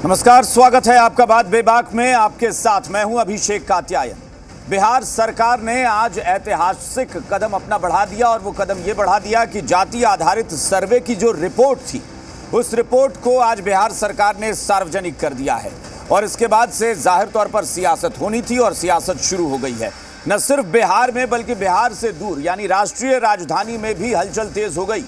नमस्कार, स्वागत है आपका बात बेबाक में। आपके साथ मैं हूं अभिषेक कात्यायन। बिहार सरकार ने आज ऐतिहासिक कदम अपना बढ़ा दिया और वो कदम ये बढ़ा दिया कि जाति आधारित सर्वे की जो रिपोर्ट थी उस रिपोर्ट को आज बिहार सरकार ने सार्वजनिक कर दिया है। और इसके बाद से जाहिर तौर पर सियासत होनी थी और सियासत शुरू हो गई है। न सिर्फ बिहार में बल्कि बिहार से दूर यानी राष्ट्रीय राजधानी में भी हलचल तेज हो गई।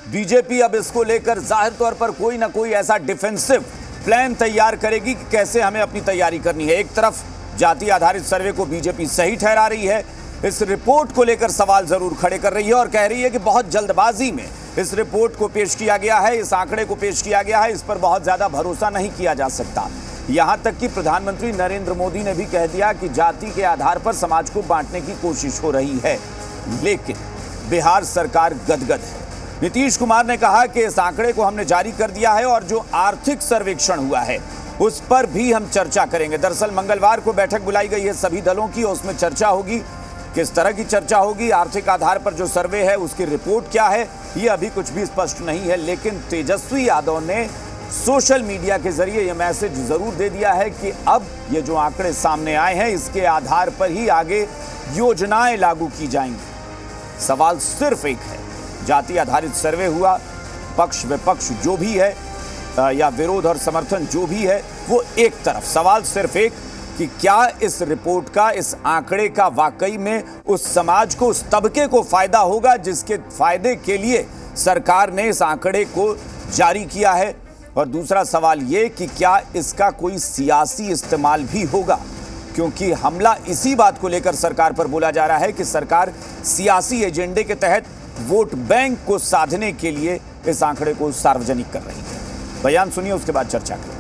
बीजेपी अब इसको लेकर जाहिर तौर पर कोई ना कोई ऐसा डिफेंसिव प्लान तैयार करेगी कि कैसे हमें अपनी तैयारी करनी है। एक तरफ जाति आधारित सर्वे को बीजेपी सही ठहरा रही है, इस रिपोर्ट को लेकर सवाल जरूर खड़े कर रही है और कह रही है कि बहुत जल्दबाजी में इस रिपोर्ट को पेश किया गया है, इस आंकड़े को पेश किया गया है, इस पर बहुत ज्यादा भरोसा नहीं किया जा सकता। यहां तक कि प्रधानमंत्री नरेंद्र मोदी ने भी कह दिया कि जाति के आधार पर समाज को बांटने की कोशिश हो रही है। लेकिन बिहार सरकार गदगद है। नीतीश कुमार ने कहा कि इस आंकड़े को हमने जारी कर दिया है और जो आर्थिक सर्वेक्षण हुआ है उस पर भी हम चर्चा करेंगे। दरअसल मंगलवार को बैठक बुलाई गई है सभी दलों की, उसमें चर्चा होगी। किस तरह की चर्चा होगी, आर्थिक आधार पर जो सर्वे है उसकी रिपोर्ट क्या है, ये अभी कुछ भी स्पष्ट नहीं है। लेकिन तेजस्वी यादव ने सोशल मीडिया के जरिए यह मैसेज जरूर दे दिया है कि अब ये जो आंकड़े सामने आए हैं इसके आधार पर ही आगे योजनाएं लागू की जाएंगी। सवाल सिर्फ एक है, जाति आधारित सर्वे हुआ, पक्ष विपक्ष जो भी है या विरोध और समर्थन जो भी है वो एक तरफ, सवाल सिर्फ एक कि क्या इस रिपोर्ट का, इस आंकड़े का वाकई में उस समाज को, उस तबके को फायदा होगा जिसके फायदे के लिए सरकार ने इस आंकड़े को जारी किया है। और दूसरा सवाल ये कि क्या इसका कोई सियासी इस्तेमाल भी होगा, क्योंकि हमला इसी बात को लेकर सरकार पर बोला जा रहा है कि सरकार सियासी एजेंडे के तहत वोट बैंक को साधने के लिए इस आंकड़े को सार्वजनिक कर रही है। बयान सुनिए, उसके बाद चर्चा करें।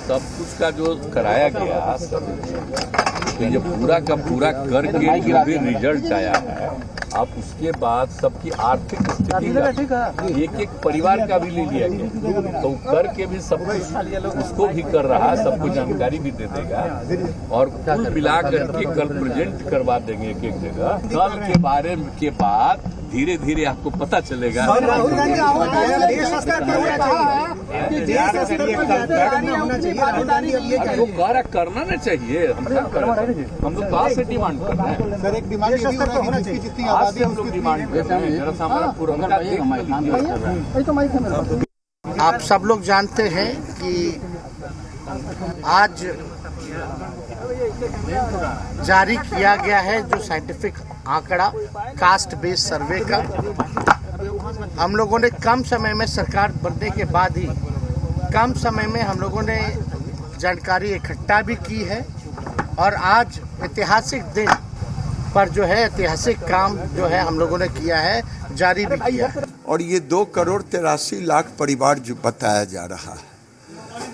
सब कुछ का जो कराया गया, तो ये पूरा का पूरा करके जो भी रिजल्ट आया है, आप उसके बाद सबकी आर्थिक स्थिति एक परिवार का भी ले लिया गया, तो करके भी सब कुछ उसको भी कर रहा है, सबको जानकारी भी दे देगा और कुल मिला करके कल प्रेजेंट करवा देंगे एक एक जगह। कल के बारे के बाद धीरे धीरे आपको पता चलेगा। वो कार्य करना नहीं चाहिए, हम लोग कहाँ से डिमांड कर रहे हैं सर? एक डिमांड जितनी आबादी हम लोग डिमांड कर रहे हैं। आप सब लोग जानते हैं कि आज जारी किया गया है जो साइंटिफिक आंकड़ा कास्ट बेस्ड सर्वे का। हम लोगों ने कम समय में, सरकार बनने के बाद ही कम समय में हम लोगों ने जानकारी इकट्ठा भी की है और आज ऐतिहासिक दिन पर जो है ऐतिहासिक काम जो है हम लोगों ने किया है, जारी भी किया है। और ये 2,83,00,000 परिवार जो बताया जा रहा है,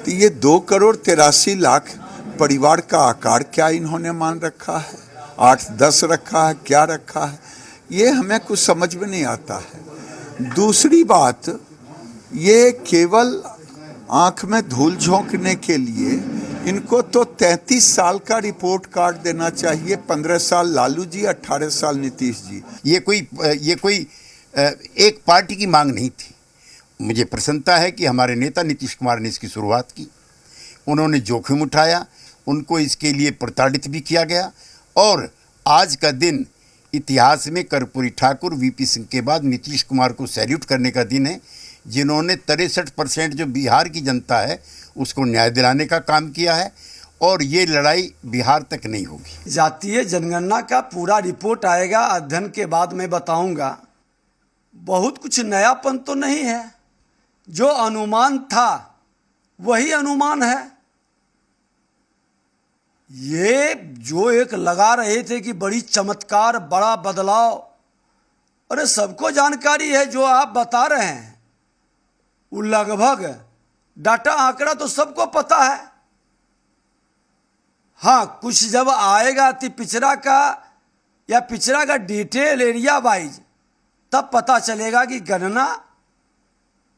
तो ये 2,83,00,000 परिवार का आकार क्या इन्होंने मान रखा है? 8-10 रखा है, क्या रखा है, ये हमें कुछ समझ में नहीं आता है। दूसरी बात, ये केवल आंख में धूल झोंकने के लिए इनको तो 33 साल का रिपोर्ट कार्ड देना चाहिए। 15 साल लालू जी, 18 साल नीतीश जी। ये कोई एक पार्टी की मांग नहीं थी। मुझे प्रसन्नता है कि हमारे नेता नीतीश कुमार ने इसकी शुरुआत की, उन्होंने जोखिम उठाया, उनको इसके लिए प्रताड़ित भी किया गया और आज का दिन इतिहास में कर्पूरी ठाकुर, वीपी सिंह के बाद नीतीश कुमार को सैल्यूट करने का दिन है, जिन्होंने 63% जो बिहार की जनता है उसको न्याय दिलाने का काम किया है और ये लड़ाई बिहार तक नहीं होगी। जातीय जनगणना का पूरा रिपोर्ट आएगा, अध्ययन के बाद मैं बताऊंगा। बहुत कुछ नयापन तो नहीं है, जो अनुमान था वही अनुमान है। ये जो एक लगा रहे थे कि बड़ी चमत्कार, बड़ा बदलाव, अरे सबको जानकारी है जो आप बता रहे हैं वो लगभग डाटा आंकड़ा तो सबको पता है। हाँ, कुछ जब आएगा तो पिछड़ा का डिटेल एरिया वाइज तब पता चलेगा कि गणना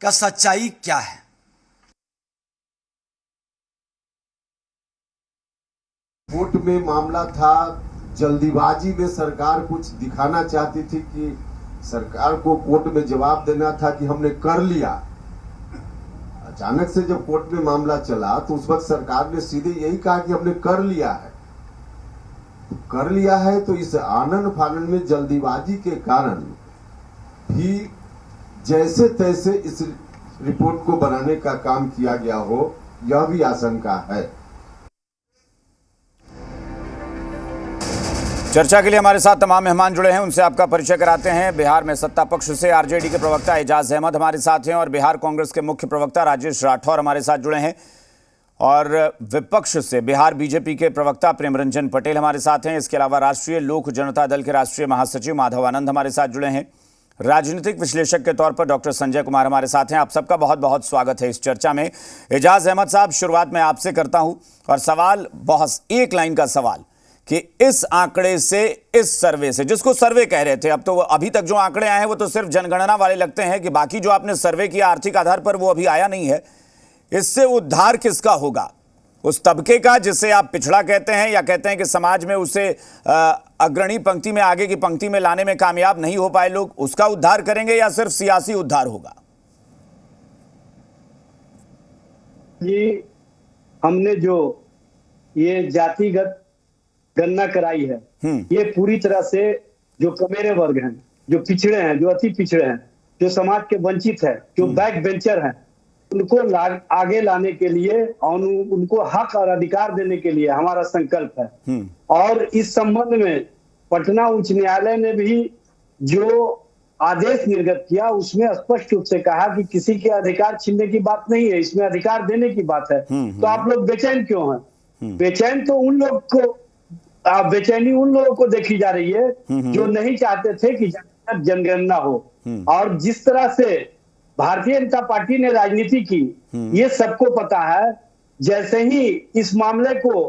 का सच्चाई क्या है। कोर्ट में मामला था, जल्दीबाजी में सरकार कुछ दिखाना चाहती थी कि सरकार को कोर्ट में जवाब देना था कि हमने कर लिया, अचानक से जब कोर्ट में मामला चला तो उस वक्त सरकार ने सीधे यही कहा कि हमने कर लिया है। कर लिया है तो इस आनन फानन में जल्दीबाजी के कारण भी जैसे तैसे इस रिपोर्ट को बनाने का काम किया गया हो, यह भी आशंका है। चर्चा के लिए हमारे साथ तमाम मेहमान जुड़े हैं, उनसे आपका परिचय कराते हैं। बिहार में सत्ता पक्ष से आरजेडी के प्रवक्ता एजाज अहमद हमारे साथ हैं और बिहार कांग्रेस के मुख्य प्रवक्ता राजेश राठौर हमारे साथ जुड़े हैं और विपक्ष से बिहार बीजेपी के प्रवक्ता प्रेमरंजन पटेल हमारे साथ हैं। इसके अलावा राष्ट्रीय लोक जनता दल के राष्ट्रीय महासचिव माधव आनंद हमारे साथ जुड़े हैं। राजनीतिक विश्लेषक के तौर पर डॉक्टर संजय कुमार हमारे साथ हैं। आप सबका बहुत बहुत स्वागत है इस चर्चा में। एजाज अहमद साहब, शुरुआत में आपसे करता हूं और सवाल बहुत एक लाइन का सवाल कि इस आंकड़े से, इस सर्वे से, जिसको सर्वे कह रहे थे, अब तो अभी तक जो आंकड़े आए हैं वो तो सिर्फ जनगणना वाले लगते हैं कि बाकी जो आपने सर्वे किया आर्थिक आधार पर वो अभी आया नहीं है। इससे उद्धार किसका होगा? उस तबके का जिसे आप पिछड़ा कहते हैं या कहते हैं कि समाज में उसे अग्रणी पंक्ति में, आगे की पंक्ति में लाने में कामयाब नहीं हो पाए लोग, उसका उद्धार करेंगे या सिर्फ सियासी उद्धार होगा? जी, हमने जो ये जातिगत गणना कराई है, ये पूरी तरह से जो कमेरे वर्ग हैं, जो पिछड़े हैं, जो अति पिछड़े हैं, जो समाज के वंचित है, जो बैक बेंचर हैं, उनको आगे लाने के लिए और उनको हक और अधिकार देने के लिए हमारा संकल्प है। और इस संबंध में पटना उच्च न्यायालय ने भी जो आदेश निर्गत किया उसमें स्पष्ट रूप से कहा कि किसी के अधिकार छीनने की बात नहीं है, इसमें अधिकार देने की बात है। तो आप लोग बेचैन क्यों हैं? बेचैन तो उन लोग को, बेचैनी उन लोगों को देखी जा रही है जो नहीं चाहते थे कि जनगणना हो। और जिस तरह से भारतीय जनता पार्टी ने राजनीति की, ये सबको पता है। जैसे ही इस मामले को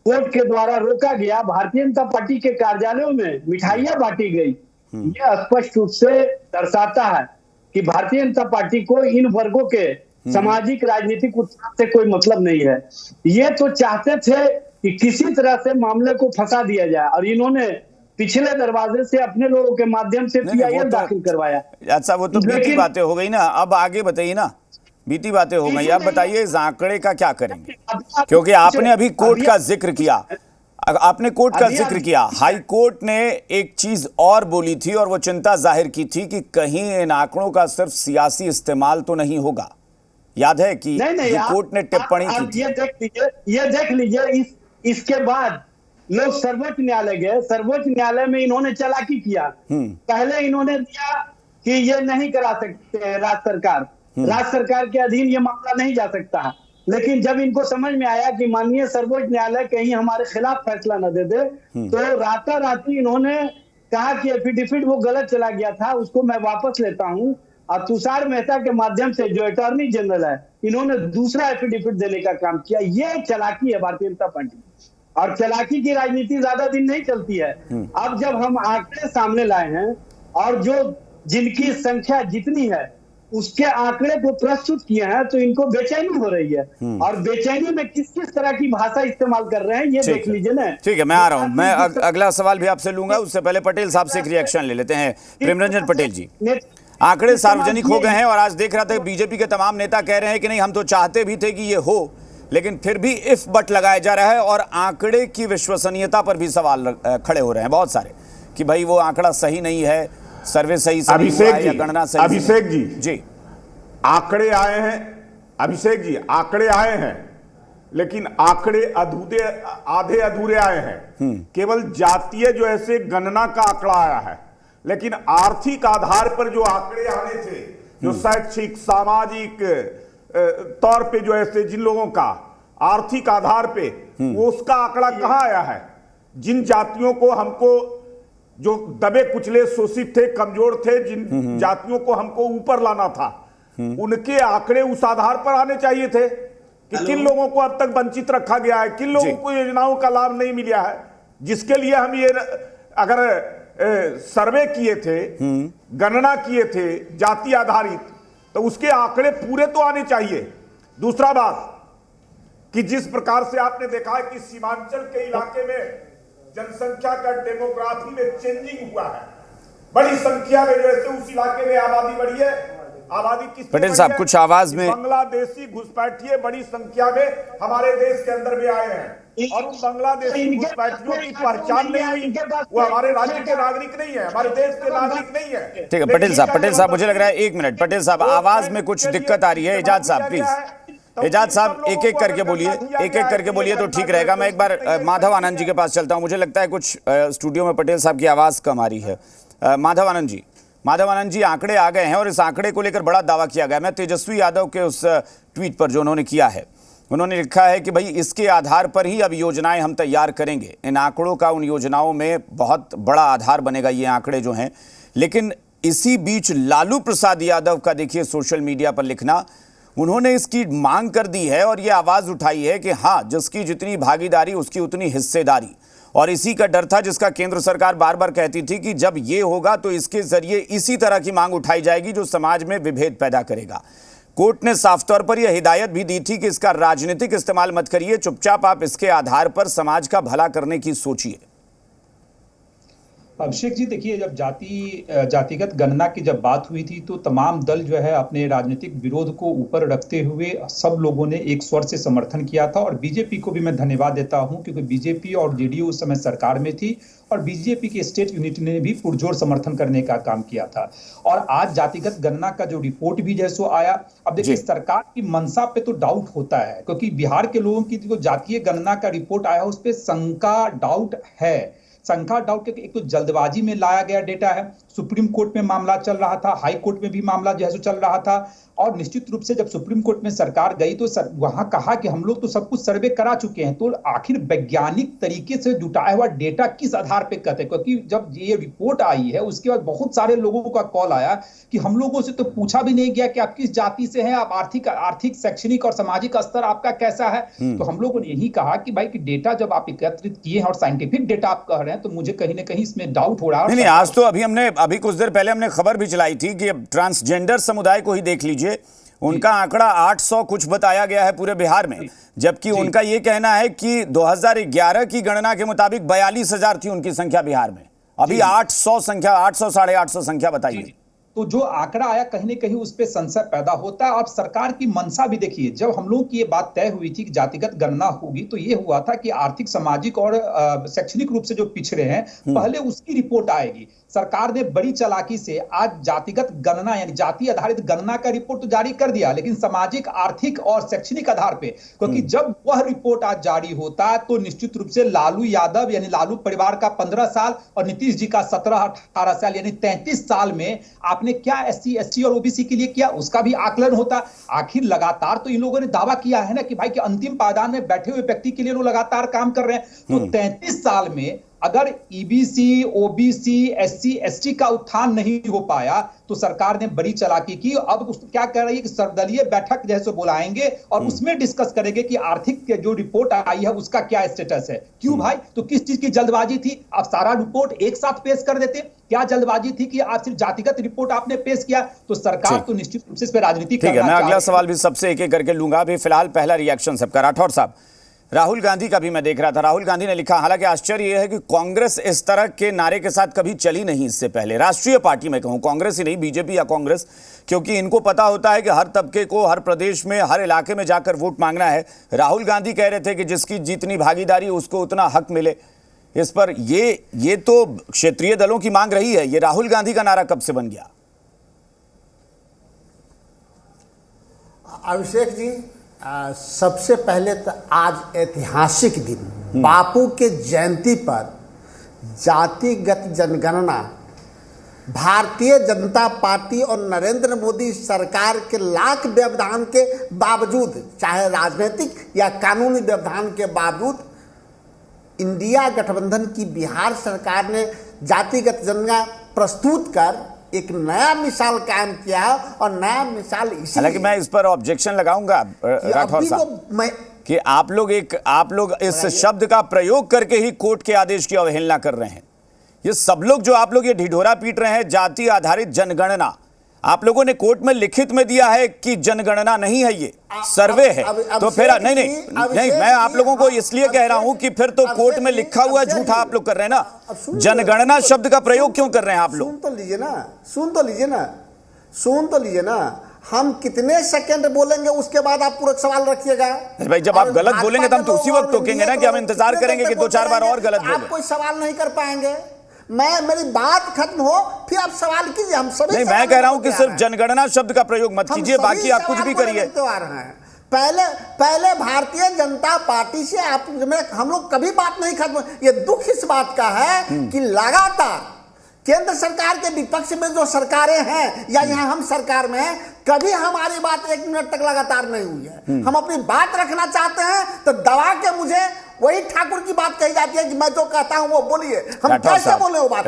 कोर्ट के द्वारा रोका गया, भारतीय जनता पार्टी के कार्यालयों में मिठाइयां बांटी गई। यह स्पष्ट रूप से दर्शाता है कि भारतीय जनता पार्टी को इन वर्गों के सामाजिक राजनीतिक उत्थान से कोई मतलब नहीं है। ये तो चाहते थे कि किसी तरह से मामले को फंसा दिया जाए और इन्होंने पिछले दरवाजे से अपने लोगों के माध्यम से पीआईएल दाखिल करवाया। अच्छा, वो तो बीती बातें हो गई ना, अब आगे बताइए ना। बीती बातें हो गई, अब बताइए इस आंकड़े का क्या करेंगे? क्योंकि आपने अभी कोर्ट का जिक्र किया, आपने कोर्ट का जिक्र किया, हाई कोर्ट ने एक चीज और बोली थी और वो चिंता जाहिर की थी कि कहीं इन आंकड़ों का सिर्फ सियासी इस्तेमाल तो नहीं होगा। याद है कि कोर्ट ने टिप्पणी की थी। ये देख लीजिए, इसके बाद लोग सर्वोच्च न्यायालय गए। सर्वोच्च न्यायालय में इन्होंने चालाकी किया। पहले इन्होंने दिया कि ये नहीं करा सकते राज्य सरकार के अधीन ये मामला नहीं जा सकता है। लेकिन जब इनको समझ में आया कि माननीय सर्वोच्च न्यायालय कहीं हमारे खिलाफ फैसला न दे दे, तो राताराती इन्होंने कहा कि एफिडेविट वो गलत चला गया था, उसको मैं वापस लेता हूं। और तुषार मेहता के माध्यम से जो अटॉर्नी जनरल है, इन्होंने दूसरा एफिडेविट देने का काम किया। ये चालाकी है भारतीय जनता पार्टी, और चालाकी की राजनीति ज्यादा दिन नहीं चलती है। अब जब हम आंकड़े सामने लाए हैं और जो जिनकी संख्या जितनी है उसके आंकड़े को प्रस्तुत किए हैं, तो इनको बेचैनी हो रही है। और बेचैनी में किस किस तरह की भाषा इस्तेमाल कर रहे हैं ये देख लीजिए ना। ठीक है, मैं आ रहा हूं। मैं अगला सवाल भी आपसे लूंगा, उससे पहले पटेल साहब से एक रिएक्शन ले लेते हैं। प्रेमरंजन पटेल जी, आंकड़े सार्वजनिक हो गए हैं और आज देख रहा था बीजेपी के तमाम नेता कह रहे हैं कि नहीं, हम तो चाहते भी थे कि ये हो, लेकिन फिर भी इफ बट लगाया जा रहा है और आंकड़े की विश्वसनीयता पर भी सवाल खड़े हो रहे हैं बहुत सारे कि भाई वो आंकड़ा सही नहीं है, सर्वे सही से नहीं हुआ है या गणना सही। अभिषेक जी जी, आंकड़े आए हैं। अभिषेक जी, आंकड़े आए हैं, लेकिन आंकड़े आधे अधूरे आए हैं। केवल जातीय जो ऐसे गणना का आंकड़ा आया है, लेकिन आर्थिक आधार पर जो आंकड़े आने थे, जो शैक्षिक सामाजिक तौर पे जो ऐसे जिन लोगों का आर्थिक आधार पे, वो उसका आंकड़ा कहां आया है? जिन जातियों को हमको, जो दबे कुचले शोषित थे, कमजोर थे, जिन जातियों को हमको ऊपर लाना था, उनके आंकड़े उस आधार पर आने चाहिए थे कि किन लोगों को अब तक वंचित रखा गया है, किन लोगों को योजनाओं का लाभ नहीं मिला है, जिसके लिए हम ये अगर सर्वे किए थे, गणना किए थे जाति आधारित, तो उसके आंकड़े पूरे तो आने चाहिए। दूसरा बात कि जिस प्रकार से आपने देखा है कि सीमांचल के इलाके में जनसंख्या का डेमोग्राफी में चेंजिंग हुआ है, बड़ी संख्या में जैसे उस इलाके में आबादी बढ़ी है, आबादी किस पटेल साहब, कुछ आवाज में बांग्लादेशी घुसपैठिए बड़ी संख्या में हमारे देश के अंदर भी आए हैं और उन बांग्लादेशी घुसपैठियों की पहचान नहीं हुई, वो हमारे राज्य के नागरिक नहीं है, हमारे देश के नागरिक नहीं है। ठीक है पटेल साहब, मुझे लग रहा है 1 मिनट पटेल साहब, आवाज में कुछ दिक्कत आ रही है। एजाज साहब प्लीज, एजाज साहब एक एक करके बोलिए तो ठीक रहेगा। मैं एक बार माधव आनंद जी के पास चलता हूं, मुझे लगता है कुछ स्टूडियो में पटेल साहब की आवाज कम आ रही है। माधव आनंद जी आंकड़े आ गए हैं और इस आंकड़े को लेकर बड़ा दावा किया गया। मैं तेजस्वी यादव के उस ट्वीट पर जो उन्होंने किया है, उन्होंने लिखा है कि भाई इसके आधार पर ही अब योजनाएं हम तैयार करेंगे। इन आंकड़ों का उन योजनाओं में बहुत बड़ा आधार बनेगा ये आंकड़े जो हैं। लेकिन इसी बीच लालू प्रसाद यादव का देखिए सोशल मीडिया पर लिखना, उन्होंने इसकी मांग कर दी है और ये आवाज उठाई है कि हाँ, जिसकी जितनी भागीदारी उसकी उतनी हिस्सेदारी। और इसी का डर था जिसका केंद्र सरकार बार बार कहती थी कि जब ये होगा तो इसके जरिए इसी तरह की मांग उठाई जाएगी जो समाज में विभेद पैदा करेगा। कोर्ट ने साफ तौर पर यह हिदायत भी दी थी कि इसका राजनीतिक इस्तेमाल मत करिए, चुपचाप आप इसके आधार पर समाज का भला करने की सोचिए। अभिषेक जी देखिए, जब जातिगत गणना की जब बात हुई थी तो तमाम दल जो है अपने राजनीतिक विरोध को ऊपर रखते हुए सब लोगों ने एक स्वर से समर्थन किया था। और बीजेपी को भी मैं धन्यवाद देता हूं क्योंकि बीजेपी और जेडीयू उस समय सरकार में थी और बीजेपी की स्टेट यूनिट ने भी पुरजोर समर्थन करने का काम किया था। और आज जातिगत गणना का जो रिपोर्ट भी जैसो आया, अब देखिए सरकार की मंशा पे तो डाउट होता है क्योंकि बिहार के लोगों की जो जातीय गणना का रिपोर्ट आया उस पर शंका डाउट है। एक तो जल्दबाजी में लाया गया डेटा है, सुप्रीम कोर्ट में मामला चल रहा था, हाई कोर्ट में भी मामला जो है चल रहा था। और निश्चित रूप से जब सुप्रीम कोर्ट में सरकार गई तो वहां कहा कि हम लोग तो सब कुछ सर्वे करा चुके हैं, तो आखिर वैज्ञानिक तरीके से जुटाया हुआ डेटा किस आधार पे कहते हैं? क्योंकि जब ये रिपोर्ट आई है उसके बाद बहुत सारे लोगों का कॉल आया कि हम लोगों से तो पूछा भी नहीं गया कि आप किस जाति से हैं, आप आर्थिक शैक्षणिक और सामाजिक स्तर आपका कैसा है। तो हम लोगों ने यही कहा कि भाई कि डेटा जब आप एकत्रित किए हैं और साइंटिफिक डेटा आप कह रहे हैं तो मुझे कहीं ना कहीं इसमें डाउट हो रहा है। नहीं, आज तो अभी कुछ देर पहले हमने खबर भी चलाई थी कि ट्रांसजेंडर समुदाय को ही देख लीजिए, उनका आंकड़ा 800 कुछ बताया गया है पूरे बिहार में, जबकि उनका यह कहना है कि 2011 की गणना के मुताबिक 42,000 थी उनकी संख्या बिहार में। अभी 800 साढ़े 800 संख्या बताइए। तो जो आंकड़ा आया कहीं ना कहीं उस पर संशय पैदा होता है। और सरकार की मंशा भी देखिए, जब हम लोग की ये बात तय हुई थी कि जातिगत गणना होगी तो ये हुआ था कि आर्थिक सामाजिक और शैक्षणिक रूप से जो पिछड़े हैं पहले उसकी रिपोर्ट आएगी। सरकार ने बड़ी चालाकी से आज जातिगत गणना यानी जाति आधारित गणना का रिपोर्ट तो जारी कर दिया, लेकिन सामाजिक आर्थिक और शैक्षणिक आधार पे, क्योंकि जब वह रिपोर्ट आज जारी होता है तो निश्चित रूप से लालू यादव यानी लालू परिवार का 15 साल और नीतीश जी का 17-18 साल यानी 33 साल में आपने क्या SC ST और OBC के लिए किया उसका भी आकलन होता। आखिर लगातार तो इन लोगों ने दावा किया है ना कि भाई कि अंतिम पायदान में बैठे हुए व्यक्ति के लिए लोग लगातार काम कर रहे हैं। तो 33 साल में अगर EBC OBC SC ST का उत्थान नहीं हो पाया तो सरकार ने बड़ी चालाकी की। अब क्या कह रही है कि सर्वदलीय बैठक जैसे बुलाएंगे और उसमें डिस्कस करेंगे कि आर्थिक जो रिपोर्ट आई है उसका क्या स्टेटस है। क्यों भाई? तो किस चीज की जल्दबाजी थी? आप सारा रिपोर्ट एक साथ पेश कर देते। क्या जल्दबाजी थी कि आप सिर्फ जातिगत रिपोर्ट आपने पेश किया? तो सरकार तो निश्चित रूप से इस पर राजनीति ठीक है, मैं अगला सवाल भी सबसे एक एक करके लूंगा। अभी फिलहाल पहला रिएक्शन सबका। राठौर साहब, राहुल गांधी का भी मैं देख रहा था, राहुल गांधी ने लिखा, हालांकि आश्चर्य यह है कि कांग्रेस इस तरह के नारे के साथ कभी चली नहीं इससे पहले, राष्ट्रीय पार्टी में कहूं, कांग्रेस ही नहीं, बीजेपी या कांग्रेस, क्योंकि इनको पता होता है कि हर तबके को हर प्रदेश में हर इलाके में जाकर वोट मांगना है। राहुल गांधी कह रहे थे कि जिसकी जितनी भागीदारी उसको उतना हक मिले। इस पर ये तो क्षेत्रीय दलों की मांग रही है, ये राहुल गांधी का नारा कब से बन गया? अभिषेक जी, सबसे पहले तो आज ऐतिहासिक दिन बापू के जयंती पर जातिगत जनगणना भारतीय जनता पार्टी और नरेंद्र मोदी सरकार के लाख व्यवधान के बावजूद, चाहे राजनीतिक या कानूनी व्यवधान के बावजूद, इंडिया गठबंधन की बिहार सरकार ने जातिगत जनगणना प्रस्तुत कर एक नया मिसाल कायम किया और नया मिसाल इसी। हालांकि मैं इस पर ऑब्जेक्शन लगाऊंगा राठौर साहब कि आप लोग इस शब्द का प्रयोग करके ही कोर्ट के आदेश की अवहेलना कर रहे हैं। ये सब लोग जो आप लोग ये ढिढोरा पीट रहे हैं, जाति आधारित जनगणना, आप लोगों ने कोर्ट में लिखित में दिया है कि जनगणना नहीं है, ये सर्वे है। तो फिर नहीं, मैं आप लोगों को इसलिए कह रहा हूं कि फिर तो कोर्ट में लिखा हुआ झूठा आप लोग कर रहे हैं ना। जनगणना शब्द का प्रयोग क्यों कर रहे हैं आप लोग? सुन तो लीजिए ना, सुन तो लीजिए ना, हम कितने सेकंड बोलेंगे उसके बाद आप पूरा सवाल रखिएगा। भाई जब आप गलत बोलेंगे तो हम तो उसी वक्त टोकेंगे ना कि हम इंतजार करेंगे कि 2-4 बार और गलत बोलें। आप कोई सवाल नहीं कर पाएंगे, मेरी बात खत्म हो फिर आप सवाल कीजिए। हम सभी नहीं, मैं कह रहा हूं कि सिर्फ जनगणना शब्द का प्रयोग मत कीजिए, बाकी आप कुछ भी करिए। पहले भारतीय जनता पार्टी से हम लोग कभी बात नहीं खत्म। ये दुख इस बात का है कि लगातार केंद्र सरकार के विपक्ष में जो सरकारें हैं या यहाँ हम सरकार में हैं, कभी हमारी बात 1 मिनट तक लगातार नहीं हुई है। हम अपनी बात रखना चाहते हैं तो दबा के मुझे वही ठाकुर की बात कही जाती है कि मैं जो कहता हूं वो बोलिए। हम कैसे बोले वो बात?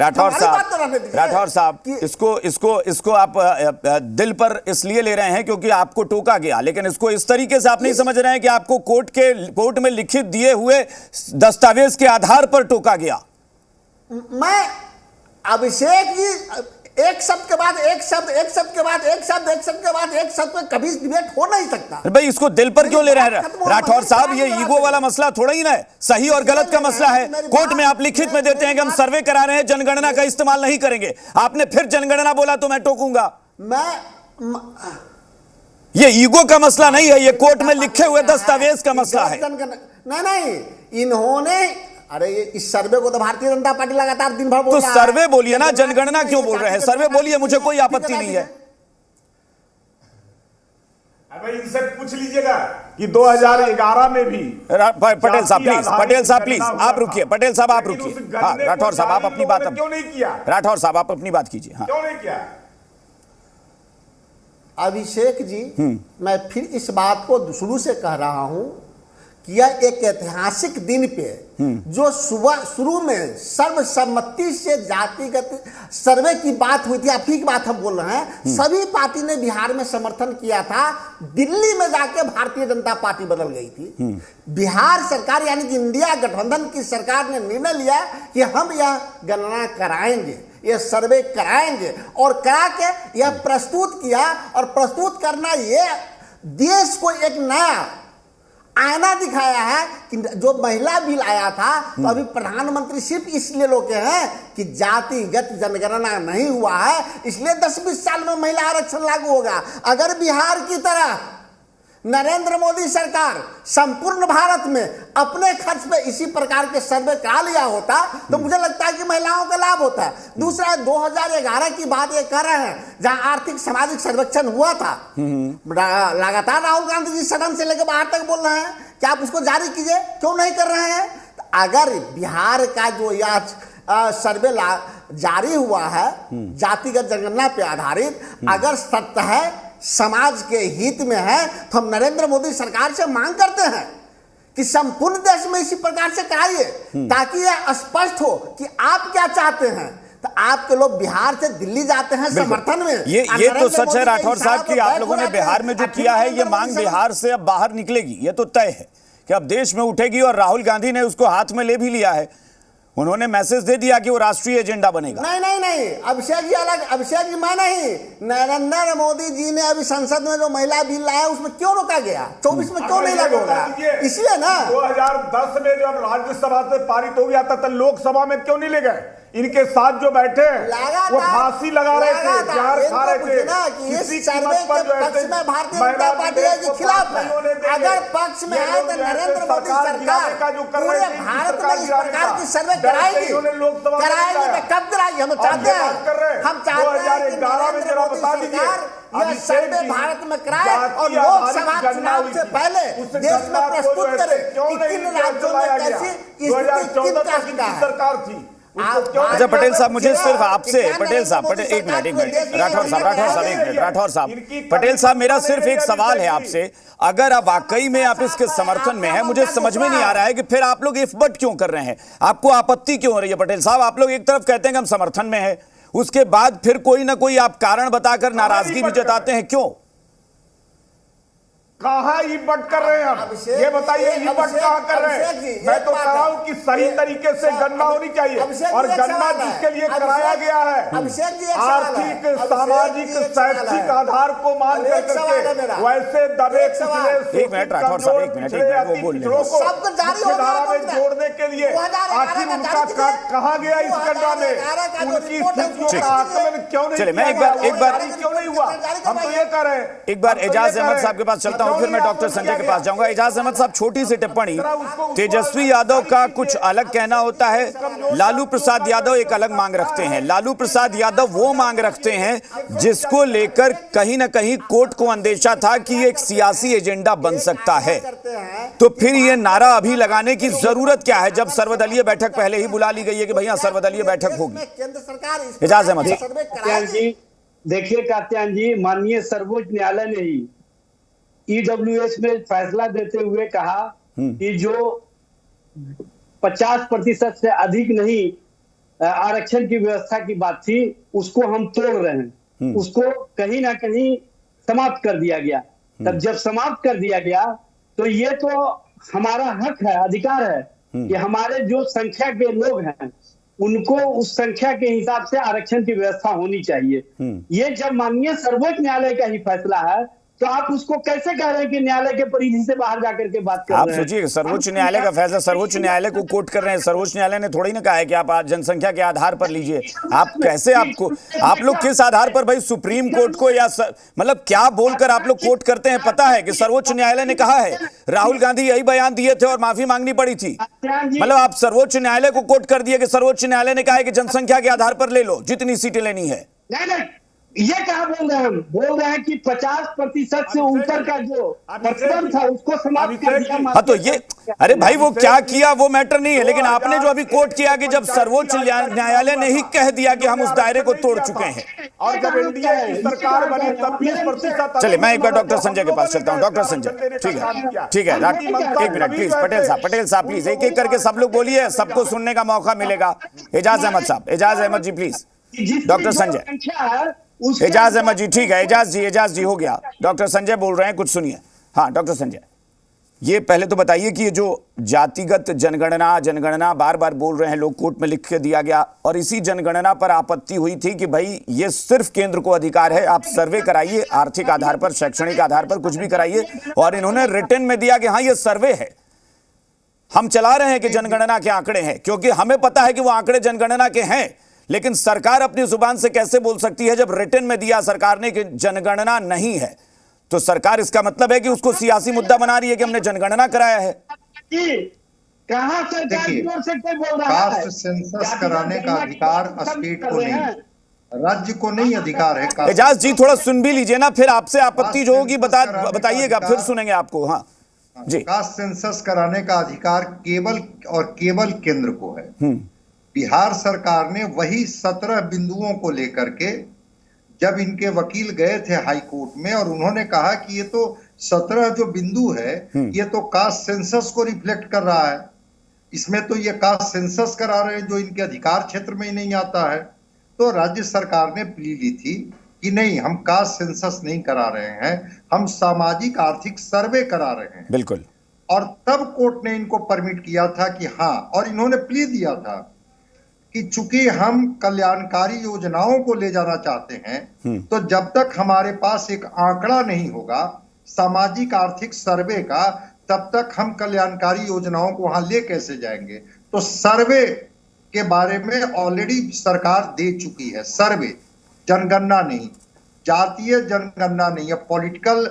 राठौर साहब इसको आप दिल पर इसलिए ले रहे हैं क्योंकि आपको टोका गया, लेकिन इसको इस तरीके से आप नहीं समझ रहे हैं कि आपको कोर्ट में लिखित दिए हुए दस्तावेज के आधार पर टोका गया। मैं अभिषेक जी एक शब्द के बाद एक शब्द, एक शब्द के बाद एक शब्द, एक शब्द के बाद एक शब्द में कभी डिबेट हो नहीं सकता। भाई इसको दिल पर क्यों ले रहे हैं राठौर साहब? ये ईगो वाला मसला थोड़ा ही ना है, सही और गलत का मसला है। कोर्ट में आप लिखित में देते हैं कि हम सर्वे करा रहे हैं, जनगणना का इस्तेमाल नहीं करेंगे। आपने फिर जनगणना बोला तो मैं टोकूंगा। ये ईगो का मसला नहीं है, ये कोर्ट में लिखे हुए दस्तावेज का मसला है। नहीं, इन्होंने अरे इस सर्वे को तो भारतीय जनता पार्टी लगातार दिन भर बोल रहा है। तो सर्वे बोलिए ना, जनगणना क्यों बोल रहे हैं? सर्वे बोलिए, मुझे कोई आपत्ति नहीं है। भाई इनसे पूछ लीजिएगा कि 2011 में भी पटेल साहब प्लीज आप रुकिए। पटेल साहब आप रुकिए। हाँ राठौर साहब आप अपनी बात क्यों नहीं किया? राठौर साहब आप अपनी बात कीजिए। हाँ क्यों नहीं किया? अभिषेक जी, मैं फिर इस बात को शुरू से कह रहा हूं कि यह एक ऐतिहासिक दिन पे जो शुरू में सर्वसम्मति से जातिगत सर्वे की बात हुई थी, आप ही की बात हम बोल रहे हैं, सभी पार्टी ने बिहार में समर्थन किया था। दिल्ली में जाके भारतीय जनता पार्टी बदल गई थी। बिहार सरकार यानी कि इंडिया गठबंधन की सरकार ने निर्णय लिया कि हम यह गणना कराएंगे, यह सर्वे कराएंगे और करा के यह प्रस्तुत किया। और प्रस्तुत करना यह देश को एक नया आईना दिखाया है कि जो महिला बिल आया था तो अभी प्रधानमंत्री सिर्फ इसलिए रोके हैं कि जातिगत जनगणना नहीं हुआ है, इसलिए 10-20 साल में महिला आरक्षण लागू होगा। अगर बिहार की तरह नरेंद्र मोदी सरकार संपूर्ण भारत में अपने खर्च पे इसी प्रकार के सर्वे करा लिया होता तो मुझे लगता है कि महिलाओं का लाभ होता है। दूसरा 2011 की बात ये कर रहे हैं जहां आर्थिक सामाजिक सर्वेक्षण हुआ था, लगातार राहुल गांधी जी सदन से लेकर बाहर तक बोल रहे हैं कि आप उसको जारी कीजिए, क्यों नहीं कर रहे हैं? तो अगर बिहार का जो यह सर्वे जारी हुआ है जातिगत जनगणना पे आधारित, अगर सत्य है, समाज के हित में है, तो हम नरेंद्र मोदी सरकार से मांग करते हैं कि संपूर्ण देश में इसी प्रकार से कराइए ताकि यह स्पष्ट हो कि आप क्या चाहते हैं। तो आपके लोग बिहार से दिल्ली जाते हैं समर्थन में। ये तो सच है राठौर साहब कि आप लोगों ने बिहार में जो किया है, ये मांग बिहार से अब बाहर निकलेगी, ये तो तय है कि अब देश में उठेगी। और राहुल गांधी ने उसको हाथ में ले भी लिया है, उन्होंने मैसेज दे दिया कि वो राष्ट्रीय एजेंडा बनेगा। नहीं, अभिषेक जी अलग, अभिषेक जी मैं नहीं, नरेंद्र मोदी जी ने अभी संसद में जो महिला बिल लाया उसमें क्यों रोका गया? 24 में क्यों नहीं लागू होगा? इसलिए ना 2010 में जब राज्यसभा से पारित हो गया था तो लोकसभा में क्यों नहीं ले गए? इनके साथ जो बैठे वो फांसी लगा रहे थे, जहर खा रहे थे। किसी सर्वे के पक्ष में भारतीय जनता पार्टी के खिलाफ है, अगर पक्ष में है तो नरेंद्र मोदी सरकार पूरे भारत में इस प्रकार की सर्वे कराएगी तो कब कराएगी? हम चाहते हैं कि नरेंद्र मोदी सरकार यह सर्वे भारत में कराए और लोकसभा चुनाव से पहले देश में प्रस्तुत करे कि किन राज्यों में कैसी स्थिति किन कास्ट का है। सरकार थी। अच्छा पटेल साहब, मुझे सिर्फ आपसे पटेल साहब एक मिनट राठौर साहब एक मिनट राठौर साहब पटेल साहब, मेरा सिर्फ एक सवाल है आपसे। अगर आप वाकई में आप इसके समर्थन में हैं, मुझे समझ में नहीं आ रहा है कि फिर आप लोग इफ बट क्यों कर रहे हैं? आपको आपत्ति क्यों हो रही है? पटेल साहब, आप लोग एक तरफ कहते हैं कि हम समर्थन में हैं, उसके बाद फिर कोई ना कोई आप कारण बताकर नाराजगी भी जताते हैं, क्यों? कहाँ इबट कर रहे हैं हम? ये बताइए, इबट कहाँ कर रहे हैं? मैं तो कह रहा हूँ कि सही तरीके से गणना होनी चाहिए और गणना जिसके लिए कराया गया है आर्थिक, सामाजिक, शैक्षिक आधार को मान करके वैसे दबे एक मिनट राठौर साहब, एक मिनट वो बोलने धारा में जोड़ने के के लिए आखिर उनका कहा गया इस गणना में, उनकी स्थितियों का आकलन क्यों नहीं? चलिए, मैं एक बार क्यों नहीं हुआ? हम तो ये कह रहे हैं। एक बार एजाज अहमद साहब के पास चलता हूं, फिर मैं डॉक्टर संजय के पास जाऊंगा। एजाज अहमद साहब, छोटी सी टिप्पणी, तेजस्वी यादव का कुछ अलग कहना होता है, लालू प्रसाद यादव एक अलग मांग रखते हैं। लालू प्रसाद यादव वो मांग रखते हैं जिसको लेकर कहीं ना कहीं कोर्ट को अंदेशा था कि एक सियासी एजेंडा बन सकता है। तो फिर ये नारा अभी लगाने की जरूरत क्या है जब सर्वदलीय बैठक पहले ही बुला ली गई है कि भैया सर्वदलीय बैठक होगी? एजाज अहमद साहब। देखिए कात्यायन जी, माननीय सर्वोच्च न्यायालय ने ही ईडब्ल्यूएस में फैसला देते हुए कहा कि जो 50% से अधिक नहीं आरक्षण की व्यवस्था की बात थी, उसको हम तोड़ रहे हैं, उसको कहीं ना कहीं समाप्त कर दिया गया। तब जब समाप्त कर दिया गया तो ये तो हमारा हक है, अधिकार है कि हमारे जो संख्या के लोग हैं उनको उस संख्या के हिसाब से आरक्षण की व्यवस्था होनी चाहिए। ये जब माननीय सर्वोच्च न्यायालय का ही फैसला है तो आप उसको कैसे कह रहे हैं कि न्यायालय के परिधि से बाहर जाकर के बात कर रहे हैं? आप सोचिए, सर्वोच्च न्यायालय का फैसला, सर्वोच्च न्यायालय को कोर्ट कर रहे हैं। सर्वोच्च न्यायालय ने थोड़ी ना कहा है कि आप जनसंख्या के आधार पर लीजिए। आप कैसे, आप लोग किस आधार पर भाई सुप्रीम कोर्ट को या मतलब क्या बोलकर आप लोग कोर्ट करते हैं? पता है कि सर्वोच्च न्यायालय ने कहा है, राहुल गांधी यही बयान दिए थे और माफी मांगनी पड़ी थी। मतलब आप सर्वोच्च न्यायालय को कोर्ट कर दिए कि सर्वोच्च न्यायालय ने कहा है कि जनसंख्या के आधार पर ले लो जितनी सीटें लेनी है। नहीं, ये क्या बोल रहे हैं? हम बोल रहे हैं कि 50% से ऊपर का जो प्रतिबंध था उसको समाप्त कर दिया। हाँ तो ये, अरे भाई वो क्या किया वो मैटर नहीं है, लेकिन आपने जो अभी कोर्ट किया कि जब सर्वोच्च न्यायालय ने ही कह दिया कि हम उस दायरे को तोड़ चुके हैं। और जब एनडीए की सरकार बनी तब 20%। चलिए, मैं एक बार डॉक्टर संजय के पास चलता हूँ। डॉक्टर संजय, ठीक है, ठीक है, एक मिनट प्लीज। पटेल साहब प्लीज, एक एक करके सब लोग बोलिए, सबको सुनने का मौका मिलेगा। एजाज अहमद साहब, एजाज अहमद जी प्लीज। डॉक्टर संजय, एजाज अहमद जी, ठीक है, एजाज जी हो गया। डॉक्टर संजय बोल रहे हैं, कुछ सुनिए। हाँ डॉक्टर संजय, ये पहले तो बताइए कि ये जो जातिगत जनगणना बार बार बोल रहे हैं लोग, कोर्ट में लिख के दिया गया और इसी जनगणना पर आपत्ति हुई थी कि भाई ये सिर्फ केंद्र को अधिकार है, आप सर्वे कराइए, आर्थिक आधार पर, शैक्षणिक आधार पर, कुछ भी कराइए। और इन्होंने रिटन में दिया कि हाँ ये सर्वे है, हम चला रहे हैं कि जनगणना के आंकड़े हैं, क्योंकि हमें पता है कि वो आंकड़े जनगणना के हैं। लेकिन सरकार अपनी जुबान से कैसे बोल सकती है जब रिटन में दिया सरकार ने कि जनगणना नहीं है? तो सरकार, इसका मतलब है कि उसको सियासी मुद्दा बना रही है कि हमने जनगणना कराया है। कहां से कास्ट सेंसस कराने का अधिकार स्टेट को नहीं, राज्य को नहीं अधिकार है। एजाज जी थोड़ा सुन भी लीजिए ना, फिर आपसे आपत्ति जो होगी बताइएगा, फिर सुनेंगे आपको। हाँ जी। कास्ट सेंसस कराने का अधिकार केवल केंद्र को है। बिहार सरकार ने वही 17 बिंदुओं को लेकर के, जब इनके वकील गए थे हाई कोर्ट में और उन्होंने कहा कि ये तो 17 जो बिंदु है ये तो कास्ट सेंसस को रिफ्लेक्ट कर रहा है, इसमें तो ये कास्ट सेंसस करा रहे हैं जो इनके अधिकार क्षेत्र में ही नहीं आता है। तो राज्य सरकार ने प्ली ली थी कि नहीं, हम कास्ट सेंसस नहीं करा रहे हैं, हम सामाजिक आर्थिक सर्वे करा रहे हैं। बिल्कुल। और तब कोर्ट ने इनको परमिट किया था कि हाँ, और इन्होंने प्ली दिया था कि चूंकि हम कल्याणकारी योजनाओं को ले जाना चाहते हैं तो जब तक हमारे पास एक आंकड़ा नहीं होगा सामाजिक आर्थिक सर्वे का, तब तक हम कल्याणकारी योजनाओं को वहां ले कैसे जाएंगे। तो सर्वे के बारे में ऑलरेडी सरकार दे चुकी है, सर्वे, जनगणना नहीं, जातीय जनगणना नहीं है। पॉलिटिकल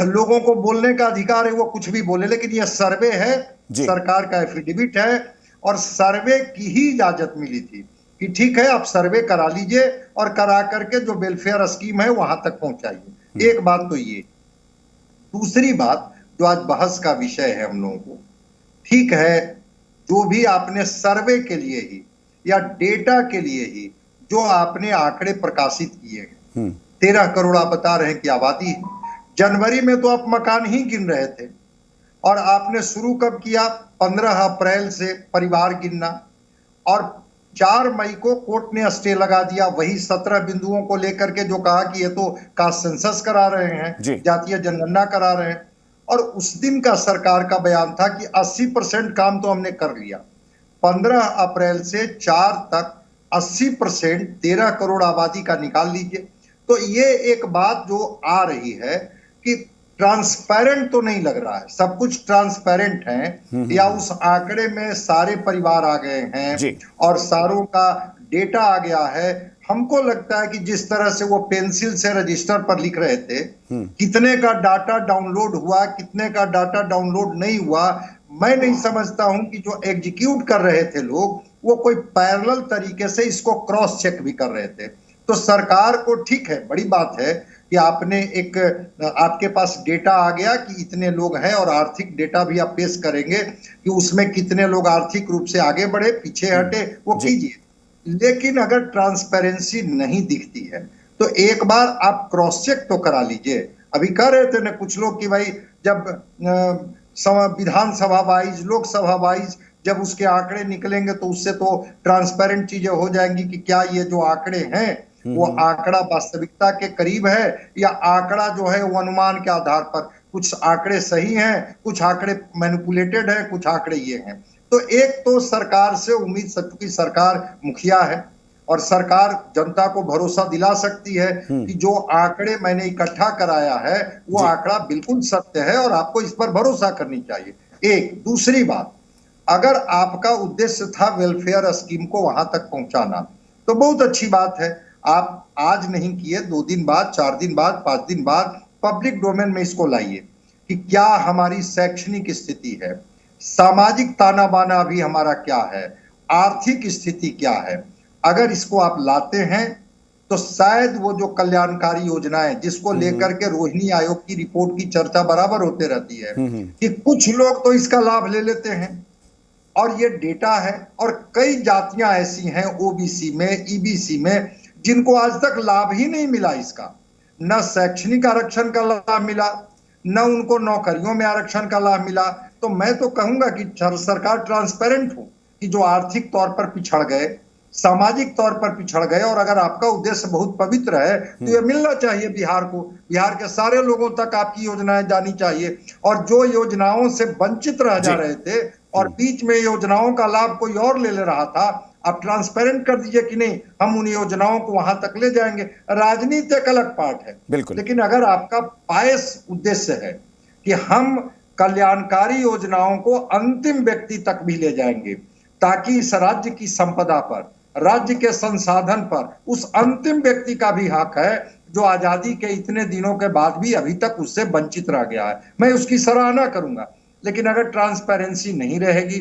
लोगों को बोलने का अधिकार है, वो कुछ भी बोले, लेकिन यह सर्वे है, सरकार का एफिडेविट है और सर्वे की ही इजाजत मिली थी कि ठीक है आप सर्वे करा लीजिए और करा करके जो वेलफेयर स्कीम है वहां तक पहुंचाइए। एक बात तो ये। दूसरी बात जो आज बहस का विषय है हम लोगों को, ठीक है, जो भी आपने सर्वे के लिए ही या डेटा के लिए ही जो आपने आंकड़े प्रकाशित किए हैं, 13 करोड़ आप बता रहे हैं कि आबादी है। जनवरी में तो आप मकान ही गिन रहे थे और आपने शुरू कब किया? 15 अप्रैल से परिवार गिनना, और 4 मई को कोर्ट ने स्टे लगा दिया वही 17 बिंदुओं को लेकर के, जो कहा कि ये तो कास्ट सेंसस करा रहे हैं, जातीय जनगणना करा रहे हैं। और उस दिन का सरकार का बयान था कि 80% काम तो हमने कर लिया। 15 अप्रैल से 4 तक 80%, 13 करोड़ आबादी का निकाल लीजिए। तो ये एक बात जो आ रही है कि ट्रांसपेरेंट तो नहीं लग रहा है। सब कुछ ट्रांसपेरेंट है या उस आंकड़े में सारे परिवार आ गए हैं और सारों का डेटा आ गया है। हमको लगता है कि जिस तरह से वो पेंसिल से रजिस्टर पर लिख रहे थे, कितने का डाटा डाउनलोड हुआ, कितने का डाटा डाउनलोड नहीं हुआ, मैं नहीं समझता हूं कि जो एग्जीक्यूट कर रहे थे लोग वो कोई पैरेलल तरीके से इसको क्रॉस चेक भी कर रहे थे। तो सरकार को ठीक है, बड़ी बात है कि आपके पास डेटा आ गया कि इतने लोग हैं और आर्थिक डेटा भी आप पेश करेंगे कि उसमें कितने लोग आर्थिक रूप से आगे बढ़े, पीछे हटे, वो कीजिए। लेकिन अगर ट्रांसपेरेंसी नहीं दिखती है तो एक बार आप क्रॉस चेक तो करा लीजिए। अभी कह रहे थे ना कुछ लोग कि भाई जब विधानसभा वाइज, लोकसभा वाइज जब उसके आंकड़े निकलेंगे तो उससे तो ट्रांसपेरेंट चीजें हो जाएंगी कि क्या ये जो आंकड़े हैं वो आंकड़ा वास्तविकता के करीब है या आंकड़ा जो है वो अनुमान के आधार पर, कुछ आंकड़े सही हैं, कुछ आंकड़े मैनिपुलेटेड हैं, कुछ आंकड़े ये हैं। तो एक तो सरकार से उम्मीद, चूंकि सरकार मुखिया है और सरकार जनता को भरोसा दिला सकती है कि जो आंकड़े मैंने इकट्ठा कराया है वो आंकड़ा बिल्कुल सत्य है और आपको इस पर भरोसा करनी चाहिए। एक दूसरी बात, अगर आपका उद्देश्य था वेलफेयर स्कीम को वहां तक पहुंचाना तो बहुत अच्छी बात है। आप आज नहीं किए, 2 दिन बाद, 4 दिन बाद, 5 दिन बाद पब्लिक डोमेन में इसको लाइए कि क्या हमारी शैक्षणिक स्थिति है, सामाजिक ताना बाना अभी हमारा क्या है, आर्थिक स्थिति क्या है। अगर इसको आप लाते हैं तो शायद वो जो कल्याणकारी योजनाएं जिसको लेकर के रोहिणी आयोग की रिपोर्ट की चर्चा बराबर होते रहती है कि कुछ लोग तो इसका लाभ ले लेते हैं और ये डेटा है, और कई जातियां ऐसी हैं ओबीसी में, ईबीसी में, जिनको आज तक लाभ ही नहीं मिला इसका। न शैक्षणिक आरक्षण का लाभ मिला, न उनको नौकरियों में आरक्षण का लाभ मिला। तो मैं तो कहूंगा कि सरकार ट्रांसपेरेंट हो कि जो आर्थिक तौर पर पिछड़ गए, सामाजिक तौर पर पिछड़ गए, और अगर आपका उद्देश्य बहुत पवित्र है तो ये मिलना चाहिए बिहार को, बिहार के सारे लोगों तक आपकी योजनाएं जानी चाहिए। और जो योजनाओं से वंचित रह जा रहे थे और बीच में योजनाओं का लाभ कोई और ले रहा था, आप ट्रांसपेरेंट कर दीजिए कि नहीं, हम उन योजनाओं को वहां तक ले जाएंगे। राजनीति एक अलग पार्ट है, लेकिन अगर आपका पायस उद्देश्य है कि हम कल्याणकारी योजनाओं को अंतिम व्यक्ति तक भी ले जाएंगे ताकि इस राज्य की संपदा पर, राज्य के संसाधन पर उस अंतिम व्यक्ति का भी हक है जो आजादी के इतने दिनों के बाद भी अभी तक उससे वंचित रह गया है, मैं उसकी सराहना करूंगा। लेकिन अगर ट्रांसपेरेंसी नहीं रहेगी,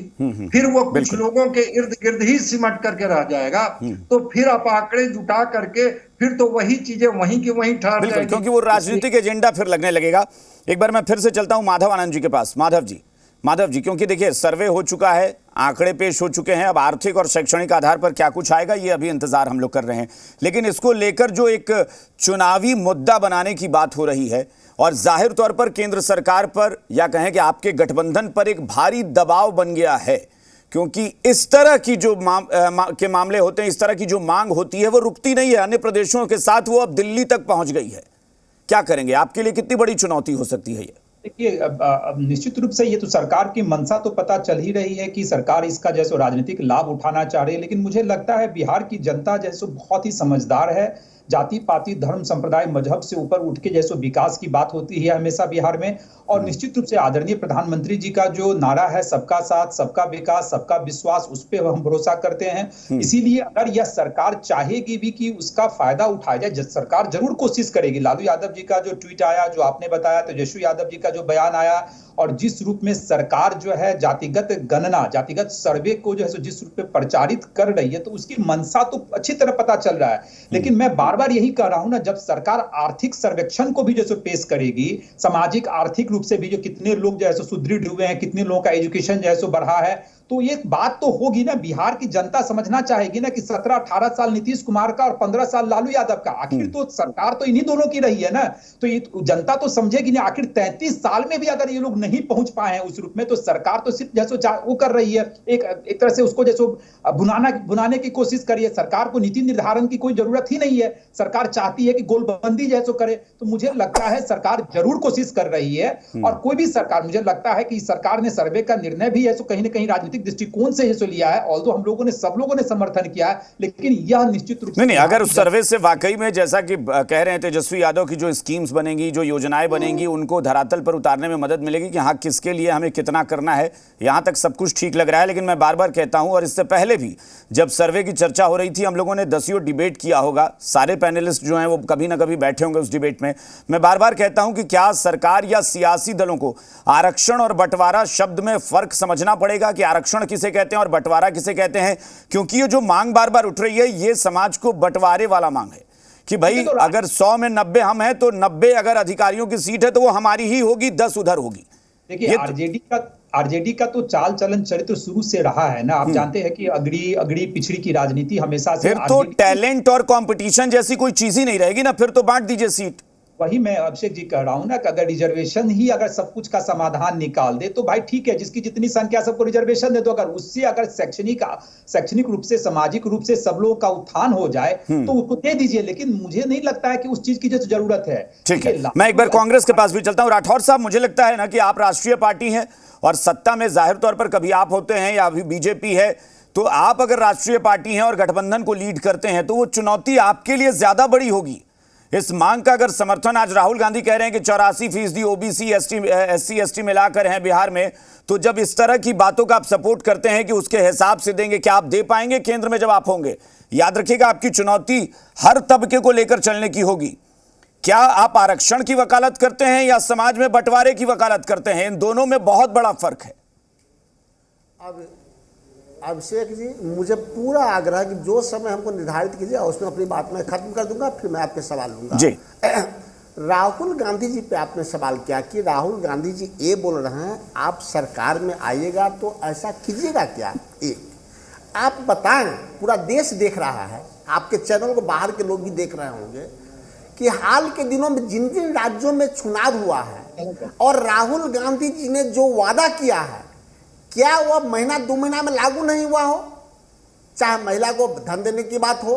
फिर वो कुछ लोगों के इर्द गिर्द ही सिमट करके रह जाएगा, तो फिर आप आंकड़े जुटा करके फिर तो वही चीजें वहीं की वहीं ठहर जाएगी, क्योंकि वो राजनीतिक एजेंडा फिर लगने लगेगा। एक बार मैं फिर से चलता हूं माधव आनंद जी के पास। माधव जी, क्योंकि देखिए सर्वे हो चुका है, आंकड़े पेश हो चुके हैं, अब आर्थिक और शैक्षणिक आधार पर क्या कुछ आएगा ये अभी इंतजार हम लोग कर रहे हैं। लेकिन इसको लेकर जो एक चुनावी मुद्दा बनाने की बात हो रही है और जाहिर तौर पर केंद्र सरकार पर या कहें कि आपके गठबंधन पर एक भारी दबाव बन गया है, क्योंकि इस तरह की जो के मामले होते हैं, इस तरह की जो मांग होती है वो रुकती नहीं है। अन्य प्रदेशों के साथ वो अब दिल्ली तक पहुंच गई है। क्या करेंगे? आपके लिए कितनी बड़ी चुनौती हो सकती है ये? देखिए, निश्चित रूप से ये तो सरकार की मंशा तो पता चल ही रही है कि सरकार इसका जैसे राजनीतिक लाभ उठाना चाह रही है। लेकिन मुझे लगता है बिहार की जनता जैसे बहुत ही समझदार है। जाति पाति धर्म संप्रदाय मजहब से ऊपर उठ के जैसे विकास की बात होती है हमेशा बिहार में। और निश्चित रूप से आदरणीय प्रधानमंत्री जी का जो नारा है, सबका साथ सबका विकास सबका विश्वास, उस पर हम भरोसा करते हैं। इसीलिए अगर यह सरकार चाहेगी भी कि उसका फायदा उठाया जाए, सरकार जरूर कोशिश करेगी। लालू यादव जी का जो ट्वीट आया, जो आपने बताया, तेजस्वी यादव जी का जो बयान आया, और जिस रूप में सरकार जो है जातिगत गणना, जातिगत सर्वे को जो है जिस रूप में प्रचारित कर रही है, तो उसकी मंशा तो अच्छी तरह पता चल रहा है। लेकिन मैं बार बार यही कह रहा हूं ना, जब सरकार आर्थिक सर्वेक्षण को भी जैसे पेश करेगी, सामाजिक आर्थिक रूप से भी जो कितने लोग जैसे सुदृढ़ हुए हैं, कितने लोगों का एजुकेशन जैसे बढ़ा है, तो ये बात तो होगी ना, बिहार की जनता समझना चाहेगी ना कि 17-18 साल नीतीश कुमार का और 15 साल लालू यादव का, आखिर तो सरकार तो इन्हीं दोनों की रही है ना। तो ये जनता तो समझेगी ना, आखिर 33 साल में भी अगर ये लोग नहीं पहुंच पाए हैं उस रूप में, तो सरकार तो सिर्फ जैसे वो कर रही है, एक तरह से उसको जैसे बुनाने की कोशिश करिए। सरकार को नीति निर्धारण की कोई जरूरत ही नहीं है, सरकार चाहती है कि गोलबंदी जैसे करे। तो मुझे लगता है सरकार जरूर कोशिश कर रही है, और कोई भी सरकार, मुझे लगता है कि सरकार ने सर्वे का निर्णय भी है कहीं ना कहीं राजनीतिक राजनीतिक दृष्टिकोण से इसे लिया है, ऑल्दो हम लोगों ने सब लोगों ने समर्थन किया है, लेकिन यह निश्चित रूप से नहीं, अगर उस सर्वे से वाकई में जैसा कि कह रहे हैं तेजस्वी यादव की जो स्कीम्स बनेंगी, जो योजनाएं बनेंगी, उनको धरातल पर उतारने में मदद मिलेगी कि हाँ किसके लिए हमें कितना करना है, यहां तक सब कुछ ठीक लग रहा है। लेकिन मैं बार बार कहता हूं, और इससे पहले भी जब सर्वे की चर्चा हो रही थी, हम लोगों ने 10 डिबेट किया होगा, सारे पैनलिस्ट जो हैं वो कभी ना कभी बैठे होंगे उस डिबेट में। मैं बार बार कहता हूं कि क्या सरकार या सियासी दलों को आरक्षण और बंटवारा शब्द में फर्क समझना पड़ेगा कि आरक्षण किसे कहते हैं और बंटवारा किसे कहते हैं, क्योंकि ये जो मांग बार बार उठ रही है ये समाज को बंटवारे वाला मांग है कि भाई अगर 100 में 90 हम हैं तो 90 अगर अधिकारियों की सीट है तो वो हमारी ही होगी, 10 उधर होगी। देखिए आरजेडी का तो चाल चलन चरित्र शुरू से रहा है ना, आप जानते हैं कि अगड़ी पिछड़ी की राजनीति हमेशा से। फिर तो टैलेंट और कंपटीशन जैसी कोई चीज ही नहीं रहेगी ना, फिर तो बांट दीजिए सीट। वही मैं अभिषेक जी कह रहा हूं ना कि अगर रिजर्वेशन ही अगर सब कुछ का समाधान निकाल दे तो भाई ठीक है, जिसकी जितनी संख्या सबको रिजर्वेशन दे दो, अगर उससे अगर शैक्षणिक रूप से सामाजिक रूप से सब लोगों का उत्थान हो जाए तो उसको दे दीजिए, लेकिन मुझे नहीं लगता है कि उस चीज की जो जरूरत है। ठीक है, मैं एक बार कांग्रेस के पास भी चलता हूं। राठौर साहब, मुझे लगता है ना कि आप राष्ट्रीय पार्टी हैं और सत्ता में जाहिर तौर पर कभी आप होते हैं या अभी बीजेपी है, तो आप अगर राष्ट्रीय पार्टी हैं और गठबंधन को लीड करते हैं तो वो चुनौती आपके लिए ज्यादा बड़ी होगी। इस मांग का अगर समर्थन आज राहुल गांधी कह रहे हैं कि 84% ओबीसी SC ST मिलाकर हैं बिहार में, तो जब इस तरह की बातों का आप सपोर्ट करते हैं कि उसके हिसाब से देंगे, क्या आप दे पाएंगे केंद्र में जब आप होंगे? याद रखिएगा, आपकी चुनौती हर तबके को लेकर चलने की होगी। क्या आप आरक्षण की वकालत करते हैं या समाज में बंटवारे की वकालत करते हैं? इन दोनों में बहुत बड़ा फर्क है। अब अभिषेक जी, मुझे पूरा आग्रह कि जो समय हमको निर्धारित कीजिए उसमें अपनी बात मैं खत्म कर दूंगा, फिर मैं आपके सवाल लूंगा जी। राहुल गांधी जी पे आपने सवाल किया कि राहुल गांधी जी ये बोल रहे हैं आप सरकार में आइएगा तो ऐसा कीजिएगा क्या? एक आप बताएं, पूरा देश देख रहा है, आपके चैनल को बाहर के लोग भी देख रहे होंगे कि हाल के दिनों में जिन जिन राज्यों में चुनाव हुआ है और राहुल गांधी जी ने जो वादा किया है, क्या वह महीना 2 महीना में लागू नहीं हुआ हो? चाहे महिला को धन देने की बात हो,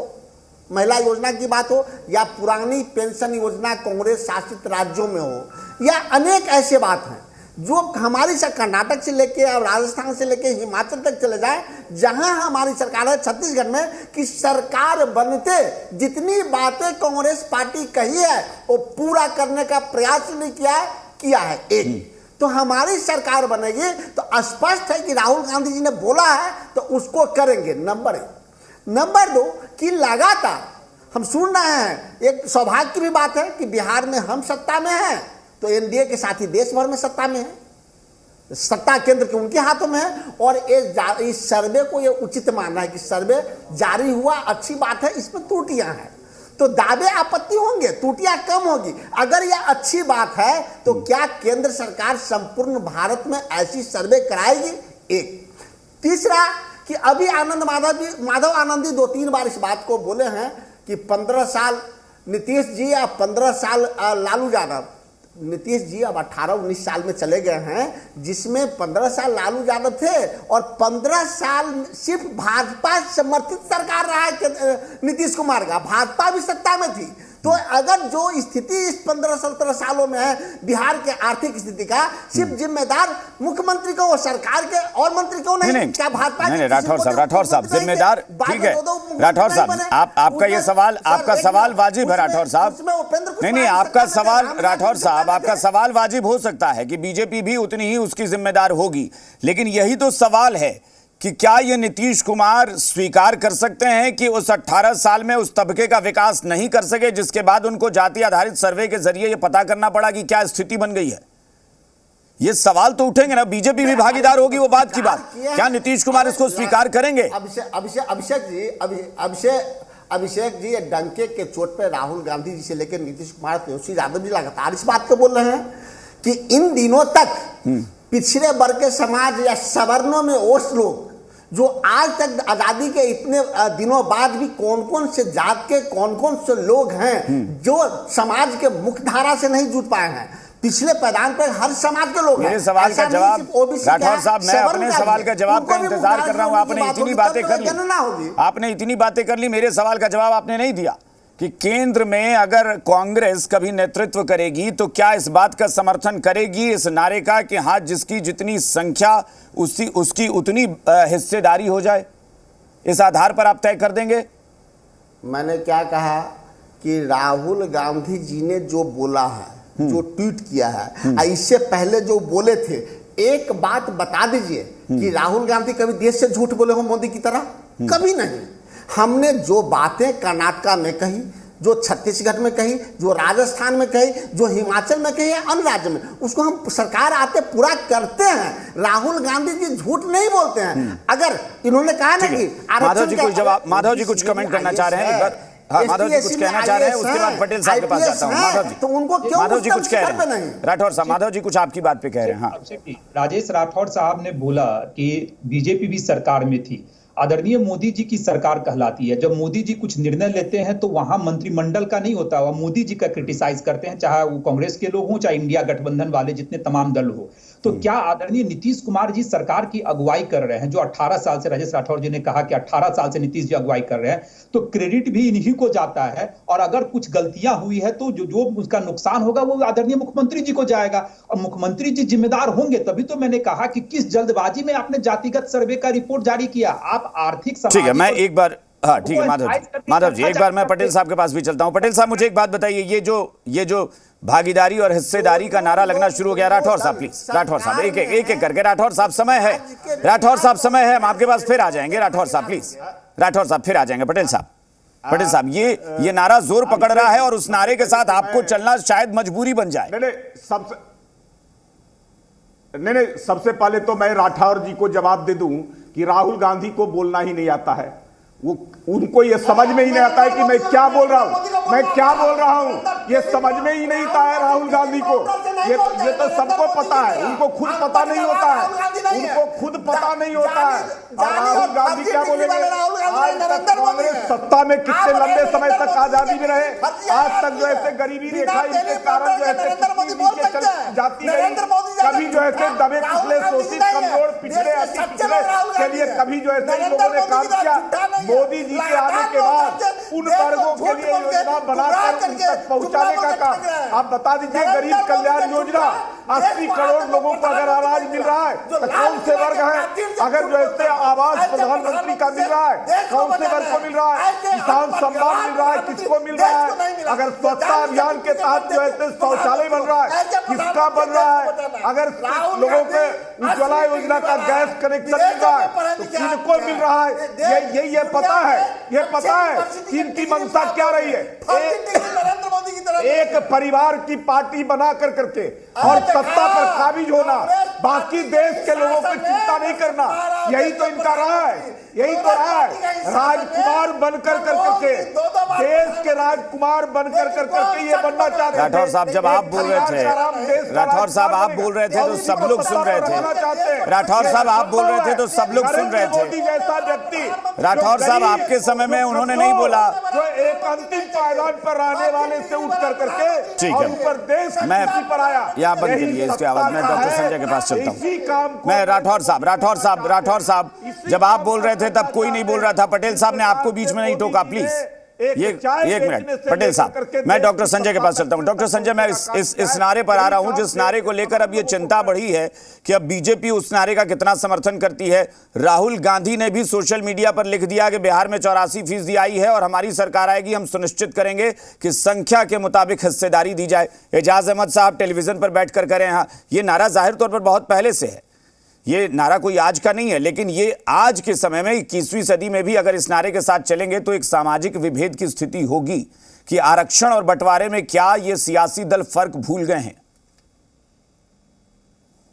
महिला योजना की बात हो, या पुरानी पेंशन योजना कांग्रेस शासित राज्यों में हो, या अनेक ऐसे बात हैं जो हमारी कर्नाटक से लेके और राजस्थान से लेके हिमाचल तक चले जाए, जहां हमारी सरकार है छत्तीसगढ़ में, कि सरकार बनते जितनी बातें कांग्रेस पार्टी कही है वो पूरा करने का प्रयास नहीं किया है। एक तो हमारी सरकार बनेगी तो स्पष्ट है कि राहुल गांधी जी ने बोला है तो उसको करेंगे, नंबर 1। नंबर 2 कि लगातार हम सुन रहे हैं, एक सौभाग्य की भी बात है कि बिहार में हम सत्ता में हैं तो एनडीए के साथी देश भर में सत्ता में है, सत्ता केंद्र के उनके हाथों में है, और इस सर्वे को ये उचित मानना है कि सर्वे जारी हुआ, अच्छी बात है, इसमें त्रुटियां हैं तो दावे आपत्ति होंगे, त्रुटियां कम होगी। अगर यह अच्छी बात है तो क्या केंद्र सरकार संपूर्ण भारत में ऐसी सर्वे कराएगी? एक। तीसरा कि अभी माधव आनंद 2-3 बार इस बात को बोले हैं कि 15 साल नीतीश जी या 15 साल लालू यादव। नीतीश जी अब 18-19 साल में चले गए हैं, जिसमें 15 साल लालू यादव थे और 15 साल सिर्फ भाजपा समर्थित सरकार रहा है नीतीश कुमार का, भाजपा भी सत्ता में थी। तो अगर जो स्थिति इस 15-17 सालों में है बिहार के आर्थिक स्थिति का, सिर्फ जिम्मेदार मुख्यमंत्री को, सरकार के और मंत्री क्यों नहीं? क्या भाजपा? नहीं, राठौर साहब जिम्मेदार, ठीक है राठौर साहब, आपका ये सवाल, आपका सवाल वाजिब है राठौर साहब। नहीं, आपका सवाल राठौर साहब, आपका सवाल वाजिब हो सकता है कि बीजेपी भी उतनी ही उसकी जिम्मेदार होगी, लेकिन यही तो सवाल है कि क्या ये नीतीश कुमार स्वीकार कर सकते हैं कि उस 18 साल में उस तबके का विकास नहीं कर सके, जिसके बाद उनको जाति आधारित सर्वे के जरिए ये पता करना पड़ा कि क्या स्थिति बन गई है? ये सवाल तो उठेंगे ना, बीजेपी भी भागीदार होगी, वो बात की बात। क्या नीतीश कुमार इसको स्वीकार करेंगे? अभिषेक जी, डंके के चोट पे राहुल गांधी जी से लेकर नीतीश कुमार, तेजस्वी यादव जी लगातार इस बात को बोल रहे हैं कि इन दिनों तक पिछड़े वर्ग के समाज या सवर्णों में ओस लोग जो आज तक आजादी के इतने दिनों बाद भी कौन कौन से जात के कौन कौन से लोग हैं जो समाज के मुख्य धारा से नहीं जुड़ पाए हैं, पिछले पैदान पर हर समाज के लोग हैं। मेरे सवाल का जवाब राठौर साहब, मैं अपने सवाल का जवाब का इंतजार कर रहा हूं। आपने इतनी बातें कर ली, आपने इतनी बातें कर ली, मेरे सवाल का जवाब आपने नहीं दिया कि केंद्र में अगर कांग्रेस कभी नेतृत्व करेगी तो क्या इस बात का समर्थन करेगी इस नारे का कि हाँ, जिसकी जितनी संख्या उसकी उतनी हिस्सेदारी हो जाए? इस आधार पर आप तय कर देंगे? मैंने क्या कहा कि राहुल गांधी जी ने जो बोला है, जो ट्वीट किया है, इससे पहले जो बोले थे, एक बात बता दीजिए कि राहुल गांधी कभी देश से झूठ बोले हो मोदी की तरह? कभी नहीं। हमने जो बातें कर्नाटका में कही, जो छत्तीसगढ़ में कही, जो राजस्थान में कही, जो हिमाचल में कही, अन्य राज्य में, उसको हम सरकार आते पूरा करते हैं। राहुल गांधी जी झूठ नहीं बोलते हैं। अगर इन्होंने कहा ना कि माधव जी कुछ जवाब, माधव जी कुछ कमेंट करना चाह रहे हैं? हाँ, माधव जी कुछ कहना चाह रहे हैं, उसके बाद पटेल साहब के पास जाता हूँ। माधव जी, तो उनको क्यों माधव जी कुछ कह रहे हैं? राठौर साहब, माधव जी कुछ आपकी बात पे कह रहे हैं। हाँ, राजेश राठौर साहब ने बोला कि बीजेपी भी सरकार में थी। आदरणीय मोदी जी की सरकार कहलाती है। जब मोदी जी कुछ निर्णय लेते हैं तो वहां मंत्रिमंडल का नहीं होता, वह मोदी जी का क्रिटिसाइज करते हैं, चाहे वो कांग्रेस के लोग हों, चाहे इंडिया गठबंधन वाले जितने तमाम दल हो। तो क्या आदरणीय नीतीश कुमार जी सरकार की अगुवाई कर रहे हैं, जो 18 साल से, राजेश राठौर जी ने कहा कि 18 साल से नीतीश जी अगुवाई कर रहे हैं, तो क्रेडिट भी इन्हीं को जाता है। और अगर कुछ गलतियां हुई है तो जो उसका नुकसान होगा वो आदरणीय मुख्यमंत्री जी को जाएगा, और मुख्यमंत्री जी जिम्मेदार होंगे। तभी तो मैंने कहा कि किस जल्दबाजी में आपने जातिगत सर्वे का रिपोर्ट जारी किया। आप आर्थिक, ठीक है, मैं एक बार, हाँ ठीक है माधव जी एक बार मैं पटेल साहब के पास भी चलता हूं। पटेल साहब, मुझे एक बात बताइए, ये जो भागीदारी और हिस्सेदारी का नारा लगना शुरू हो गया, राठौर साहब प्लीज, राठौर साहब एक एक करके, राठौर साहब समय है, राठौर साहब समय है, हम आपके पास फिर आ जाएंगे। राठौर साहब प्लीज, राठौर साहब फिर आ जाएंगे। पटेल साहब ये नारा जोर पकड़ रहा है और उस नारे के साथ आपको चलना शायद मजबूरी बन जाए। नहीं, सबसे पहले तो मैं राठौर जी को जवाब दे दूं कि राहुल गांधी को बोलना ही नहीं आता है। वो उनको ये समझ में ही नहीं आता है कि मैं क्या बोल रहा हूं, ये समझ में ही नहीं आता है राहुल गांधी को। ये तो सबको पता है, उनको खुद पता नहीं होता है, और राहुल गांधी क्या बोलेंगे? आज तक कांग्रेस सत्ता में कितने लंबे समय तक आजादी में रहे, आज तक जो ऐसे गरीबी रेखा इनके कारण जो ऐसे जाती रही, कभी जो ऐसे दबे पिछले, शोषित, कमजोर, पिछड़े, अति पिछड़े के लिए कभी जो ऐसे इन लोगों ने काम किया। मोदी जी के आने के बाद उन वर्गों के लिए योजना बनाकर उन तक पहुंचाने का काम। आप बता दीजिए, गरीब कल्याण योजना 80 करोड़ लोगों को अगर अनाज मिल रहा है तो कौन से वर्ग है? अगर जो ऐसे आवास प्रधानमंत्री का मिल रहा है, कौन से वर्ग को मिल रहा है? किसान सम्मान मिल रहा है, किसको मिल रहा है? अगर स्वच्छता अभियान के तहत जो ऐसे शौचालय बन रहा है, किसका बन रहा है? अगर लोगों के उज्ज्वला योजना का गैस कनेक्शन मिल रहा है तो किनको मिल रहा है? ये पता है कि इनकी मंशा क्या रही है। एक परिवार की पार्टी बना करके और सत्ता पर काबिज होना, बाकी देश के लोगों को चिंता नहीं करना, यही तो इनका रहा है। राजकुमार बनकर करके, देश के राजकुमार बनकर करके ये बनना चाहते हैं। राठौर साहब, जब आप बोल रहे थे, राठौर साहब आप बोल रहे थे तो सब लोग सुन रहे थे। राठौर साहब आप बोल रहे थे तो सब लोग सुन रहे थे। जैसा व्यक्ति, राठौर साहब आपके समय में उन्होंने नहीं बोला, जो एक अंतिम पायदान पर रहने वाले से उठ करके ठीक है, ऊपर देश मैं पर आया। यहाँ बंद करिए इसके आवाज में, डॉक्टर संजय के पास चलता हूँ मैं। राठौर साहब जब आप बोल रहे थे तब कोई नहीं बोल रहा था। पटेल साहब ने आपको बीच में नहीं टोका, प्लीज ये एक मिनट। पटेल साहब, मैं डॉक्टर संजय के पास चलता हूं। डॉक्टर संजय, मैं इस नारे पर आ रहा हूं, जिस नारे को लेकर अब ये चिंता बढ़ी है कि अब बीजेपी उस नारे का कितना समर्थन करती है। राहुल गांधी ने भी सोशल मीडिया पर लिख दिया कि बिहार में 84% आई है और हमारी सरकार आएगी, हम सुनिश्चित करेंगे कि संख्या के मुताबिक हिस्सेदारी दी जाए। एजाज अहमद साहब टेलीविजन पर बैठकर करें, हाँ ये नारा जाहिर तौर पर बहुत पहले से है, ये नारा कोई आज का नहीं है, लेकिन ये आज के समय में 21वीं सदी में भी अगर इस नारे के साथ चलेंगे तो एक सामाजिक विभेद की स्थिति होगी कि आरक्षण और बंटवारे में क्या ये सियासी दल फर्क भूल गए हैं?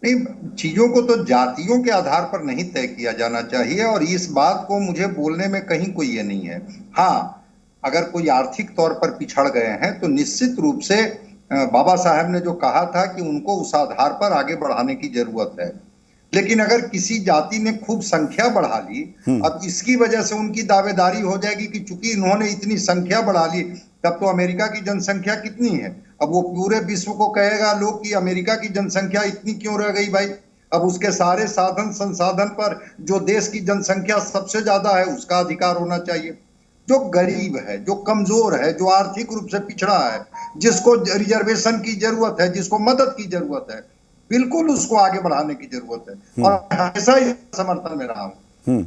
नहीं, चीजों को तो जातियों के आधार पर नहीं तय किया जाना चाहिए, और इस बात को मुझे बोलने में कहीं कोई ये नहीं है। हाँ, अगर कोई आर्थिक तौर पर पिछड़ गए हैं तो निश्चित रूप से बाबा साहब ने जो कहा था कि उनको उस आधार पर आगे बढ़ाने की जरूरत है। लेकिन अगर किसी जाति ने खूब संख्या बढ़ा ली, अब इसकी वजह से उनकी दावेदारी हो जाएगी कि चूंकि इन्होंने इतनी संख्या बढ़ा ली, तब तो अमेरिका की जनसंख्या कितनी है? अब वो पूरे विश्व को कहेगा लोग कि अमेरिका की जनसंख्या इतनी क्यों रह गई भाई? अब उसके सारे साधन संसाधन पर जो देश की जनसंख्या सबसे ज्यादा है उसका अधिकार होना चाहिए। जो गरीब है, जो कमजोर है, जो आर्थिक रूप से पिछड़ा है, जिसको रिजर्वेशन की जरूरत है, जिसको मदद की जरूरत है, बिल्कुल उसको आगे बढ़ाने की जरूरत है और हमेशा ही समर्थन में रहा हूं।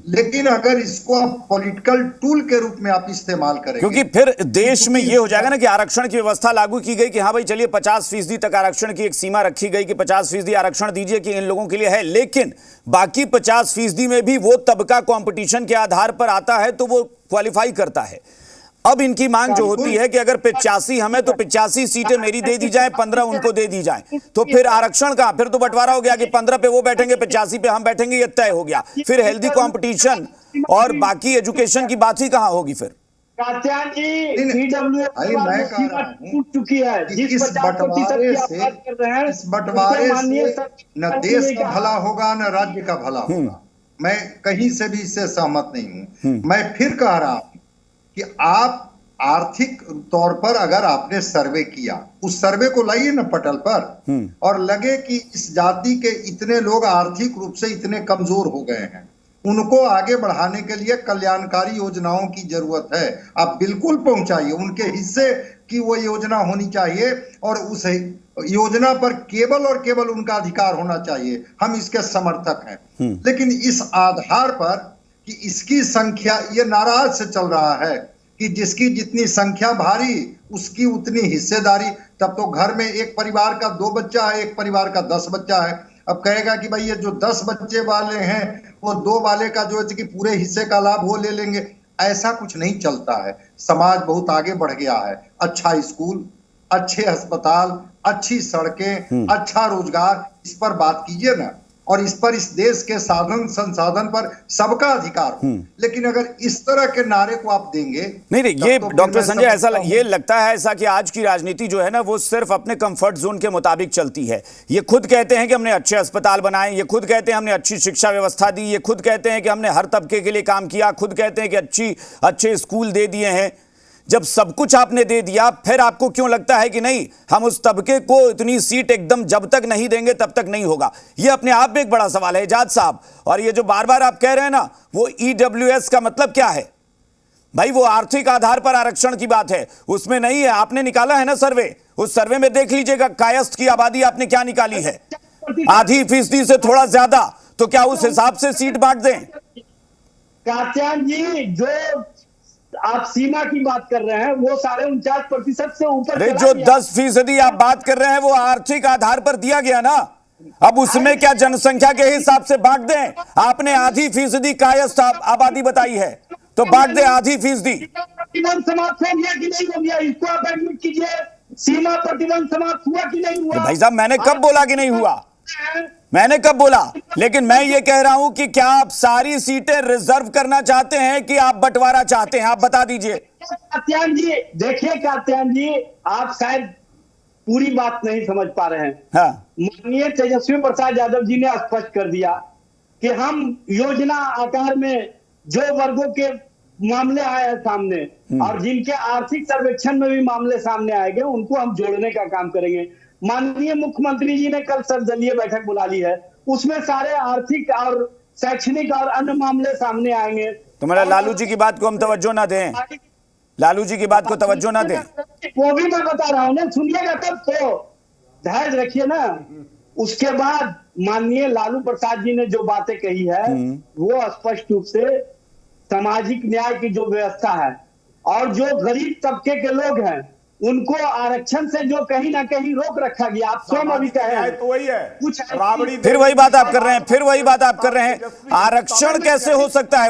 लेकिन अगर इसको आप पॉलिटिकल टूल के रूप में आप इस्तेमाल करेंगे, क्योंकि फिर देश में ये हो जाएगा ना कि आरक्षण की व्यवस्था लागू की गई कि हाँ भाई चलिए 50% तक आरक्षण की एक सीमा रखी गई कि 50% आरक्षण दीजिए कि इन लोगों के लिए है, लेकिन बाकी 50% में भी वो तबका कंपटीशन के आधार पर आता है तो वो क्वालिफाई करता है। अब इनकी मांग जो होती है कि अगर 85 हमें तो 85 सीटें मेरी दे दी जाए, 15 उनको दे दी जाए, तो फिर आरक्षण कहां, फिर तो बंटवारा हो गया कि 15 पे वो बैठेंगे, 85 पे हम बैठेंगे, ये तय हो गया। फिर हेल्दी कंपटीशन और बाकी एजुकेशन की बात ही कहां होगी फिर? कात्यायन जी, टूट चुकी है। इस बंटवारे से न देश का भला होगा न राज्य का भला होगा। मैं कहीं से भी इससे सहमत नहीं हूं। मैं फिर कह रहा हूं कि आप आर्थिक तौर पर अगर आपने सर्वे किया, उस सर्वे को लाइए ना पटल पर और लगे कि इस जाति के इतने लोग आर्थिक रूप से इतने कमजोर हो गए हैं, उनको आगे बढ़ाने के लिए कल्याणकारी योजनाओं की जरूरत है, आप बिल्कुल पहुंचाइए। उनके हिस्से की वो योजना होनी चाहिए और उस योजना पर केवल और केवल उनका अधिकार होना चाहिए। हम इसके समर्थक हैं। लेकिन इस आधार पर कि इसकी संख्या, ये नाराज से चल रहा है कि जिसकी जितनी संख्या भारी उसकी उतनी हिस्सेदारी, तब तो घर में एक परिवार का 2 बच्चा है, एक परिवार का 10 बच्चा है। अब कहेगा कि भाई ये जो 10 बच्चे वाले हैं वो 2 वाले का जो है कि पूरे हिस्से का लाभ वो ले लेंगे, ऐसा कुछ नहीं चलता है। समाज बहुत आगे बढ़ गया है। अच्छा स्कूल, अच्छे अस्पताल, अच्छी सड़कें, अच्छा रोजगार, इस पर बात कीजिए ना। और इस पर, इस देश के साधन संसाधन पर सबका अधिकार हो। लेकिन अगर इस तरह के नारे को आप देंगे, नहीं ये तो डॉक्टर संजय ऐसा ये लगता है ऐसा कि आज की राजनीति जो है ना वो सिर्फ अपने कंफर्ट जोन के मुताबिक चलती है। ये खुद कहते हैं कि हमने अच्छे अस्पताल बनाए, ये खुद कहते हैं हमने अच्छी शिक्षा व्यवस्था दी, ये खुद कहते हैं कि हमने हर तबके के लिए काम किया, खुद कहते हैं कि अच्छे स्कूल दे दिए हैं। जब सब कुछ आपने दे दिया, फिर आपको क्यों लगता है कि नहीं हम उस तबके को इतनी सीट एकदम जब तक नहीं देंगे तब तक नहीं होगा? ये अपने आप में एक बड़ा सवाल है एजाज साहब। और ये जो बार बार आप कह रहे हैं ना वो EWS का मतलब क्या है भाई? वो आर्थिक आधार पर आरक्षण की बात है, उसमें नहीं है। आपने निकाला है ना सर्वे, उस सर्वे में देख लीजिएगा कायस्थ की आबादी आपने क्या निकाली है, आधी फीसदी से थोड़ा ज्यादा, तो क्या उस हिसाब से सीट बांट दें? कात्यायन जी, जो आप सीमा की बात कर रहे हैं वो 49.5% से ऊपर। अरे जो 10% आप बात कर रहे हैं वो आर्थिक आधार पर दिया गया ना, अब उसमें क्या जनसंख्या के हिसाब से बांट दें? आपने आधी फीसदी कायस्थ आबादी बताई है तो बांट दें आधी फीसदी। प्रतिबंध समाप्त हो गया कि नहीं हो गया, इसको आप एडमिट कीजिए। सीमा प्रतिबंध समाप्त हुआ कि नहीं हुआ? भाई साहब मैंने कब बोला कि नहीं हुआ? मैंने कब बोला? लेकिन मैं ये कह रहा हूं कि क्या आप सारी सीटें रिजर्व करना चाहते हैं कि आप बंटवारा चाहते हैं? आप बता दीजिए। कात्यायन जी, देखिए कात्यायन जी, आप शायद पूरी बात नहीं समझ पा रहे हैं। हाँ। माननीय तेजस्वी प्रसाद यादव जी ने स्पष्ट कर दिया कि हम योजना आकार में जो वर्गों के मामले आए हैं सामने और जिनके आर्थिक सर्वेक्षण में भी मामले सामने आएंगे उनको हम जोड़ने का काम करेंगे। माननीय मुख्यमंत्री जी ने कल सर्वदलीय बैठक बुला ली है, उसमें सारे आर्थिक और शैक्षणिक और अन्य मामले सामने आएंगे। तो मेरा लालू जी की बात को हम तवज्जो ना दें, लालू जी की बात को तवज्जो ना दें, वो भी मैं बता रहा हूं ना, सुनिएगा तब तो धैर्य रखिए ना। उसके बाद माननीय लालू प्रसाद जी ने जो बातें कही है वो स्पष्ट रूप से सामाजिक न्याय की जो व्यवस्था है और जो गरीब तबके के लोग हैं उनको आरक्षण से जो कहीं ना कहीं रोक रखा गया, आप स्वयं अभी कहे हैं तो वही है कुछ फिर वही बात आप कर रहे हैं, फिर वही बात आप कर रहे हैं। आरक्षण कैसे हो सकता है?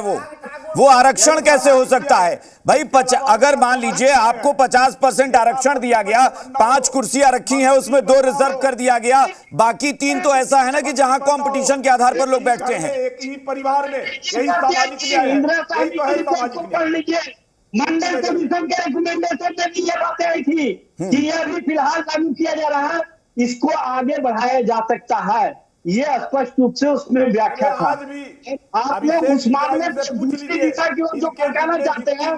वो आरक्षण कैसे हो सकता है भाई? अगर मान लीजिए आपको 50% आरक्षण दिया गया, 5 कुर्सियां रखी हैं, उसमें 2 रिजर्व कर दिया गया, बाकी 3 तो ऐसा है ना कि जहां कंपटीशन के आधार पर लोग बैठते हैं। एक ही परिवार में यही सामाजिक न्याय है, यही तो है सामाजिक न्याय। मंडल कमीशन के रिकमेंडेशन में भी ये बातें आई थी कि ये अभी फिलहाल लागू किया जा रहा है, इसको आगे बढ़ाया जा सकता है, ये स्पष्ट रूप से उसमें व्याख्या था। आप लोग उस मामले में दूसरी दिशा की ओर जो कहना चाहते हैं,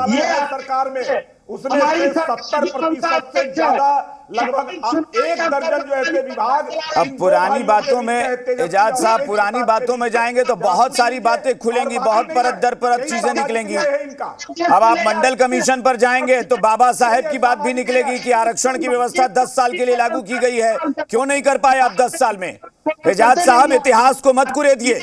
ये सरकार में उसने 70% से ज्यादा लगभग एक दर्जन जो ऐसे विभाग। अब पुरानी बातों में एजाज साहब, पुरानी बातों में जाएंगे तो बहुत सारी बातें खुलेंगी, बहुत परत दर परत चीजें निकलेंगी। अब आप मंडल कमीशन पर जाएंगे तो बाबा साहेब की बात भी निकलेगी कि आरक्षण की व्यवस्था 10 साल के लिए लागू की गई है, क्यों नहीं कर पाए आप 10 साल में। एजाज साहब, इतिहास को मत कुरेदिए,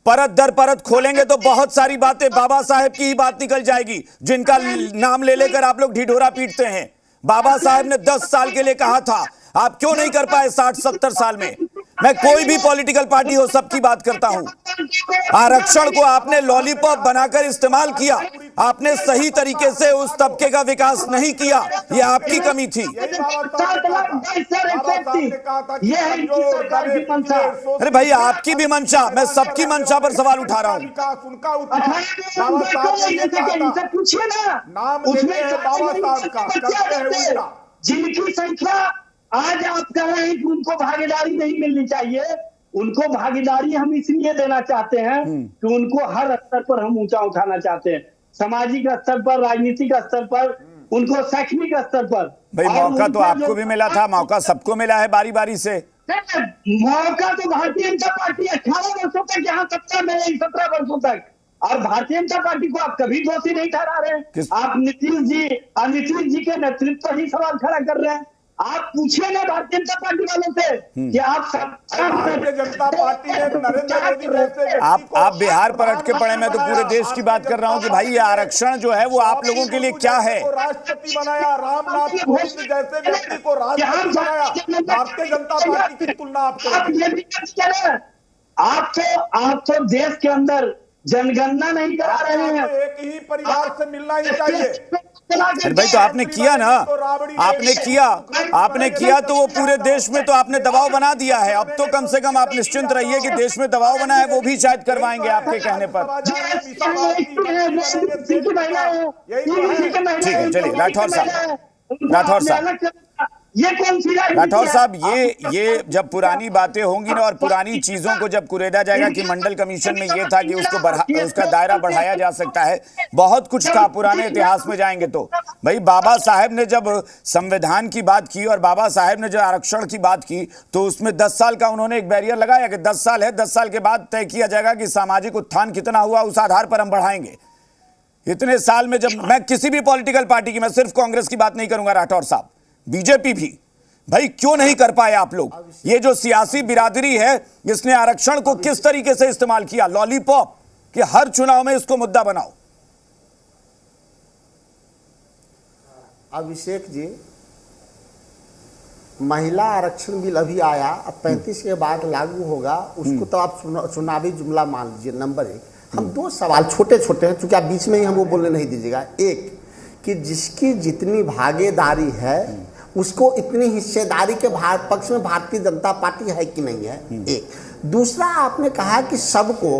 परत दर परत खोलेंगे तो बहुत सारी बातें बाबा साहेब की ही बात निकल जाएगी, जिनका नाम ले लेकर आप लोग ढिढोरा पीटते हैं। बाबा साहेब ने 10 साल के लिए कहा था, आप क्यों नहीं कर पाए 60-70 साल में। मैं कोई भी पॉलिटिकल पार्टी हो, सबकी बात करता हूं। आरक्षण को आपने लॉलीपॉप बनाकर इस्तेमाल किया, आपने सही तरीके से उस तबके का विकास नहीं किया, यह आपकी कमी थी। अरे भाई, आपकी भी मंशा, मैं सबकी मंशा पर सवाल उठा रहा हूं। जिनकी संख्या आज आप कह रहे हैं कि उनको भागीदारी नहीं मिलनी चाहिए, उनको भागीदारी हम इसलिए देना चाहते हैं कि उनको हर स्तर पर हम ऊंचा उठाना चाहते हैं, सामाजिक स्तर पर, राजनीतिक स्तर पर, उनको शैक्षणिक स्तर पर। भाई मौका तो आपको भी मिला था, मौका सबको मिला है बारी बारी से। मौका तो भारतीय जनता पार्टी 18 वर्षों तक यहाँ सत्ता में रही, 17 वर्षों तक, और भारतीय जनता पार्टी को आप कभी दोषी नहीं ठहरा रहे। आप नीतीश जी के नेतृत्व पर ही सवाल खड़ा कर रहे हैं। आप पूछिए ना भारतीय जनता पार्टी वालों से कि आप भारतीय जनता पार्टी ने नरेंद्र मोदी जैसे आप बिहार पर अटके पड़े, मैं तो पूरे देश की बात कर रहा हूं कि भाई ये आरक्षण जो है वो आप लोगों के लिए क्या है। राष्ट्रपति बनाया, रामनाथ कोविंद जैसे व्यक्ति को राष्ट्रपति बनाया, भारतीय जनता पार्टी की तुलना आप तो देश के अंदर जनगणना नहीं करा रहे हैं। एक ही परिवार से मिलना ही चाहिए। अरे भाई, तो आपने किया ना, आपने किया तो वो पूरे देश में तो आपने दबाव बना दिया है। अब तो कम से कम आप निश्चिंत रहिए कि देश में दबाव बना है वो भी शायद करवाएंगे आपके कहने पर। ठीक है, चलिए राठौर साहब, ये जब पुरानी बातें होंगी ना और पुरानी चीजों को जब कुरेदा जाएगा कि मंडल कमीशन में ये था कि उसका दायरा बढ़ाया जा सकता है, बहुत कुछ था पुराने इतिहास में जाएंगे तो। भाई बाबा साहेब ने जब संविधान की बात की और बाबा साहेब ने जो आरक्षण की बात की तो उसमें 10 साल का उन्होंने एक बैरियर लगाया कि 10 साल है, 10 साल के बाद तय किया जाएगा कि सामाजिक उत्थान कितना हुआ, उस आधार पर हम बढ़ाएंगे। इतने साल में जब मैं किसी भी पॉलिटिकल पार्टी की, मैं सिर्फ कांग्रेस की बात नहीं करूंगा राठौर साहब, बीजेपी भी, भाई क्यों नहीं कर पाए आप लोग। ये जो सियासी बिरादरी है इसने आरक्षण को किस तरीके से इस्तेमाल किया, लॉलीपॉप, कि हर चुनाव में इसको मुद्दा बनाओ। अभिषेक जी, महिला आरक्षण बिल अभी आया, अब 35 के बाद लागू होगा, उसको तो आप चुनावी जुमला मान लीजिए। नंबर 1, हम 2 सवाल छोटे छोटे हैं, क्योंकि आप बीच में ही हमको बोलने नहीं दीजिएगा। एक, कि जिसकी जितनी भागीदारी है उसको इतनी हिस्सेदारी के पक्ष में भारतीय जनता पार्टी है कि नहीं है, एक। दूसरा, आपने कहा कि सबको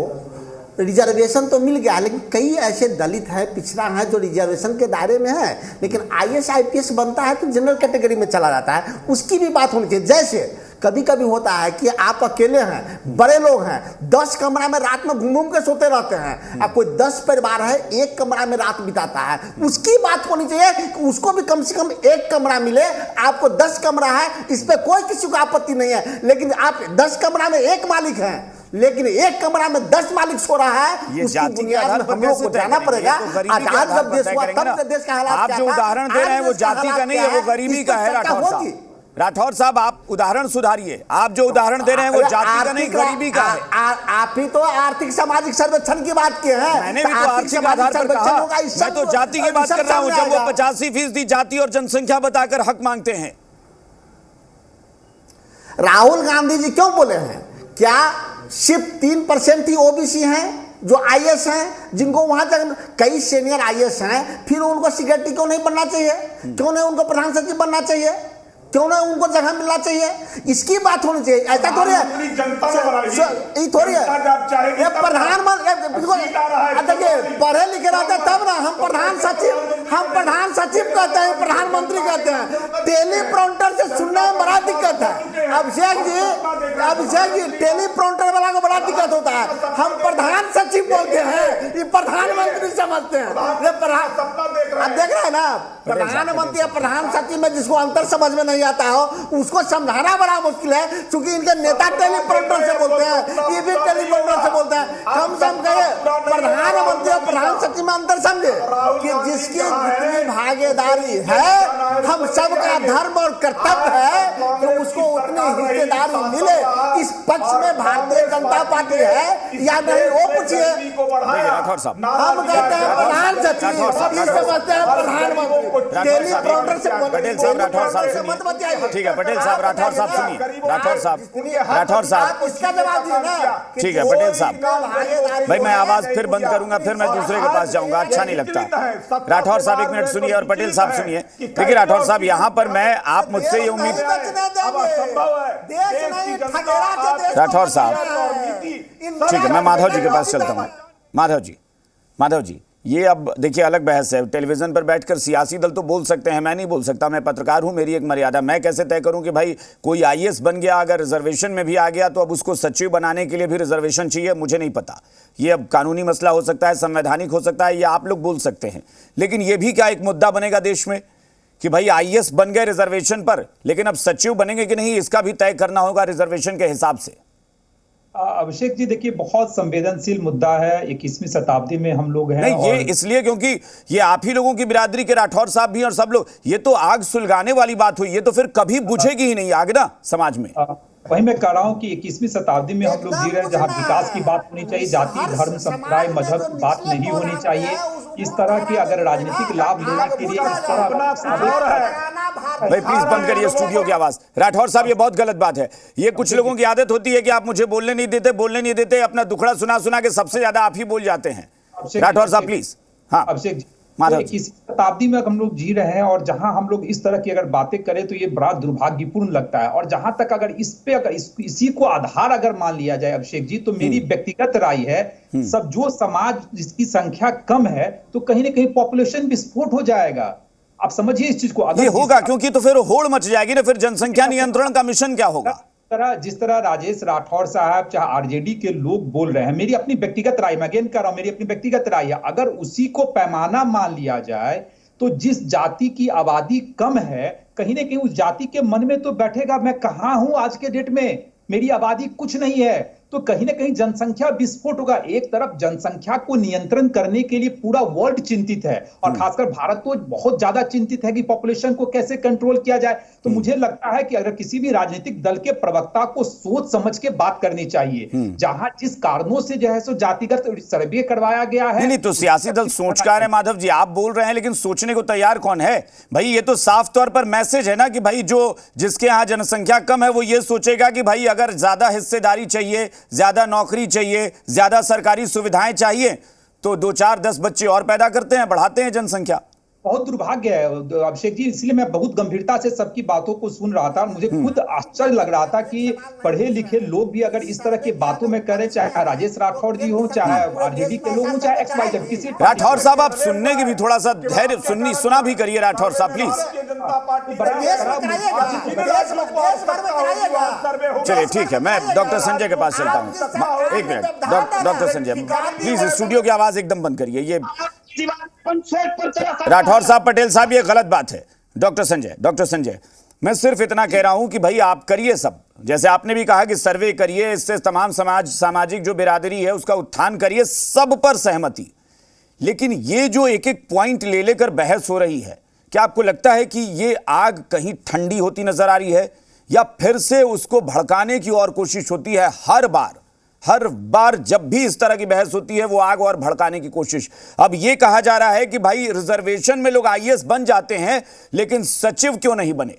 रिजर्वेशन तो मिल गया, लेकिन कई ऐसे दलित हैं, पिछड़ा है, जो रिजर्वेशन के दायरे में है, लेकिन IAS IPS बनता है तो जनरल कैटेगरी में चला जाता है, उसकी भी बात होनी चाहिए। जैसे कभी कभी होता है कि आप अकेले हैं, बड़े लोग हैं, 10 कमरा में रात में घूम घूम के सोते रहते हैं, अब कोई 10 परिवार है, 1 कमरा में रात बिताता है, उसकी बात होनी चाहिए कि उसको भी कम से कम 1 कमरा मिले। आपको 10 कमरा है, इस पर कोई किसी को आपत्ति नहीं है, लेकिन आप 10 कमरा में 1 मालिक है, लेकिन 1 कमरा में 10 मालिक सो रहा है, उसकी बुनियाद में हम लोग को जाना पड़ेगा। आजाद जब देश हुआ तब से देश का हालात, आप जो उदाहरण दे रहे हैं वो जाति का नहीं है, वो गरीबी का है। राठौर साहब, आप उदाहरण सुधारिए। आप जो उदाहरण दे रहे हैं वो जाति का नहीं, गरीबी का है। आप ही तो आर्थिक सामाजिक सर्वेक्षण की बात किए हैं। मैंने भी तो आर्थिक आधार पर कहा, मैं तो जाति की बात कर रहा हूं, जब वो 85% जाति और जनसंख्या बताकर हक मांगते हैं। राहुल गांधी जी क्यों बोले हैं? क्या सिर्फ 3% ही OBC हैं जो IAS हैं, जिनको वहां तक कई सीनियर IAS हैं, फिर उनको सेक्रेटरी क्यों नहीं बनना चाहिए? क्यों नहीं उनको प्रधान सचिव बनना चाहिए? क्यों ना उनको जगह मिलना चाहिए? इसकी बात होनी चाहिए। ऐसा थोड़ी है, ये थोड़ी है ये प्रधानमंत्री देखिए पढ़े लिखे रहते तब ना हम प्रधान सचिव कहते हैं, प्रधानमंत्री कहते हैं। टेलीप्रॉम्प्टर से सुनने में बड़ा दिक्कत है अभिषेक जी, टेलीप्रॉम्प्टर वाला को बड़ा दिक्कत होता है। हम प्रधान सचिव बोलते हैं, ये प्रधानमंत्री समझते हैं। आप देख रहे हैं ना, प्रधानमंत्री और प्रधान सचिव में जिसको अंतर समझ में नहीं आता हो उसको समझाना बड़ा मुश्किल है, क्योंकि इनके नेता टेलीप्रॉम्प्टर से बोलते हैं, ये भी टेलीप्रॉम्प्टर से बोलते हैं। कम से कम कहे प्रधानमंत्री और प्रधान सचिव में अंतर समझे कि जिसकी जितनी भागीदारी है, हम सबका धर्म और कर्तव्य है कि उसको उतनी हिस्सेदारी मिले। इस पक्ष में भारतीय जनता पार्टी है या नहीं वो पूछिए। राठौर साहब, हम कहते हैं प्रधान सचिव, ये समझते हैं प्रधानमंत्री। टेलीप्रॉम्प्टर से पटेल साहब, राठौर साहब सुनिए, ठीक है पटेल साहब, राठौर साहब सुनिए, राठौर साहब इसका जवाब दिए ना। ठीक है पटेल साहब, भाई मैं आवाज फिर बंद करूंगा, फिर मैं दूसरे के पास जाऊंगा, अच्छा नहीं लगता। राठौर साहब 1 मिनट सुनिए और पटेल साहब सुनिए। देखिए राठौर साहब, यहाँ पर मैं आप मुझसे ये उम्मीद, राठौर साहब ठीक है, मैं माधव जी के पास चलता हूँ। माधव जी ये अब देखिए अलग बहस है। टेलीविजन पर बैठकर सियासी दल तो बोल सकते हैं, मैं नहीं बोल सकता, मैं पत्रकार हूं, मेरी एक मर्यादा। मैं कैसे तय करूं कि भाई कोई आईएएस बन गया, अगर रिजर्वेशन में भी आ गया तो अब उसको सचिव बनाने के लिए भी रिजर्वेशन चाहिए? मुझे नहीं पता, ये अब कानूनी मसला हो सकता है, संवैधानिक हो सकता है, ये आप लोग बोल सकते हैं। लेकिन ये भी क्या एक मुद्दा बनेगा देश में कि भाई आईएएस बन गए रिजर्वेशन पर, लेकिन अब सचिव बनेंगे कि नहीं, इसका भी तय करना होगा रिजर्वेशन के हिसाब से। अभिषेक जी देखिए, बहुत संवेदनशील मुद्दा है, 21वीं शताब्दी में हम लोग हैं। नहीं, ये इसलिए क्योंकि ये आप ही लोगों की बिरादरी के राठौर साहब भी और सब लोग, ये तो आग सुलगाने वाली बात हुई, ये तो फिर कभी बुझेगी ही नहीं आग ना समाज में। वही मैं कह रहा हूँ कि 21वीं शताब्दी में हम लोग जी रहे हैं, जहाँ विकास की बात होनी चाहिए, जाति धर्म संप्रदाय मजहब की बात नहीं होनी चाहिए। इस तरह की अगर राजनीतिक लाभ लेने के लिए इस तरह, भाई प्लीज बंद करिए स्टूडियो की आवाज। राठौर साहब ये बहुत गलत बात है। ये कुछ लोगों की आदत होती है कि आप मुझे बोलने नहीं देते, अपना दुखड़ा सुना के सबसे ज्यादा आप ही बोल जाते हैं। राठौर साहब प्लीज। हाँ अभिषेक जी, 21वीं शताब्दी में हम लोग जी रहे हैं और जहां हम लोग इस तरह की अगर बातें करें तो ये बड़ा दुर्भाग्यपूर्ण लगता है। और जहां तक अगर इसी को आधार अगर मान लिया जाए अभिषेक जी, तो मेरी व्यक्तिगत राय है, सब जो समाज जिसकी संख्या कम है तो कहीं ना कहीं पॉपुलेशन विस्फोट हो जाएगा। आप समझिए इस चीज को। अगर ये होगा क्योंकि तो फिर होड़ मच जाएगी ना, फिर जनसंख्या नियंत्रण का मिशन क्या होगा? जिस तरह राजेश राठौर साहब चाहे आरजेडी के लोग बोल रहे हैं, मेरी अपनी व्यक्तिगत राय, मैं अगेन कर रहा हूं, मेरी अपनी व्यक्तिगत राय है, अगर उसी को पैमाना मान लिया जाए तो जिस जाति की आबादी कम है, कहीं ना कहीं उस जाति के मन में तो बैठेगा मैं कहां हूं आज के डेट में, मेरी आबादी कुछ नहीं है, तो कहीं ना कहीं जनसंख्या विस्फोट होगा। एक तरफ जनसंख्या को नियंत्रण करने के लिए पूरा वर्ल्ड चिंतित है और खासकर भारत तो बहुत ज्यादा चिंतित है कि पॉपुलेशन को कैसे कंट्रोल किया जाए। तो मुझे लगता है कि अगर किसी भी राजनीतिक दल के प्रवक्ता को सोच समझ के बात करनी चाहिए, जहां जिस कारणों से जो है सो जातिगत सर्वे करवाया गया है। नहीं तो सियासी दल सोचकार है माधव जी, आप बोल रहे हैं, लेकिन सोचने को तैयार कौन है भाई? ये तो साफ तौर पर मैसेज है ना कि भाई जो जिसके यहाँ जनसंख्या कम है वो ये सोचेगा कि भाई अगर ज्यादा हिस्सेदारी चाहिए, ज्यादा नौकरी चाहिए, ज्यादा सरकारी सुविधाएं चाहिए, तो 2 4 10 बच्चे और पैदा करते हैं, बढ़ाते हैं जनसंख्या। बहुत दुर्भाग्य है अभिषेक जी, इसलिए मैं बहुत गंभीरता से सबकी बातों को सुन रहा था। मुझे खुद आश्चर्य लग रहा था कि पढ़े लिखे लोग भी अगर इस तरह की बातों में करें, चाहे राजेश राठौर जी हो, चाहे आरजेडी के लोग हो, चाहे XYZ किसी। राठौर साहब आप सुनने की भी थोड़ा सा धैर्य सुना भी करिए राठौर साहब प्लीज। चलिए ठीक है, मैं डॉक्टर संजय के पास चलता हूँ। 1 minute doctor Sanjay please studio की आवाज एकदम बंद करिए। ये राठौर साहब, पटेल साहब, ये गलत बात है। डॉक्टर संजय मैं सिर्फ इतना कह रहा हूं कि भाई आप करिए सब, जैसे आपने भी कहा कि सर्वे करिए, इससे तमाम सामाजिक जो बिरादरी है उसका उत्थान करिए, सब पर सहमति। लेकिन ये जो एक एक पॉइंट ले लेकर बहस हो रही है, क्या आपको लगता है कि ये आग कहीं ठंडी होती नजर आ रही है या फिर से उसको भड़काने की और कोशिश होती है? हर बार जब भी इस तरह की बहस होती है वो आग और भड़काने की कोशिश। अब ये कहा जा रहा है कि भाई रिजर्वेशन में लोग आईएएस बन जाते हैं लेकिन सचिव क्यों नहीं बने?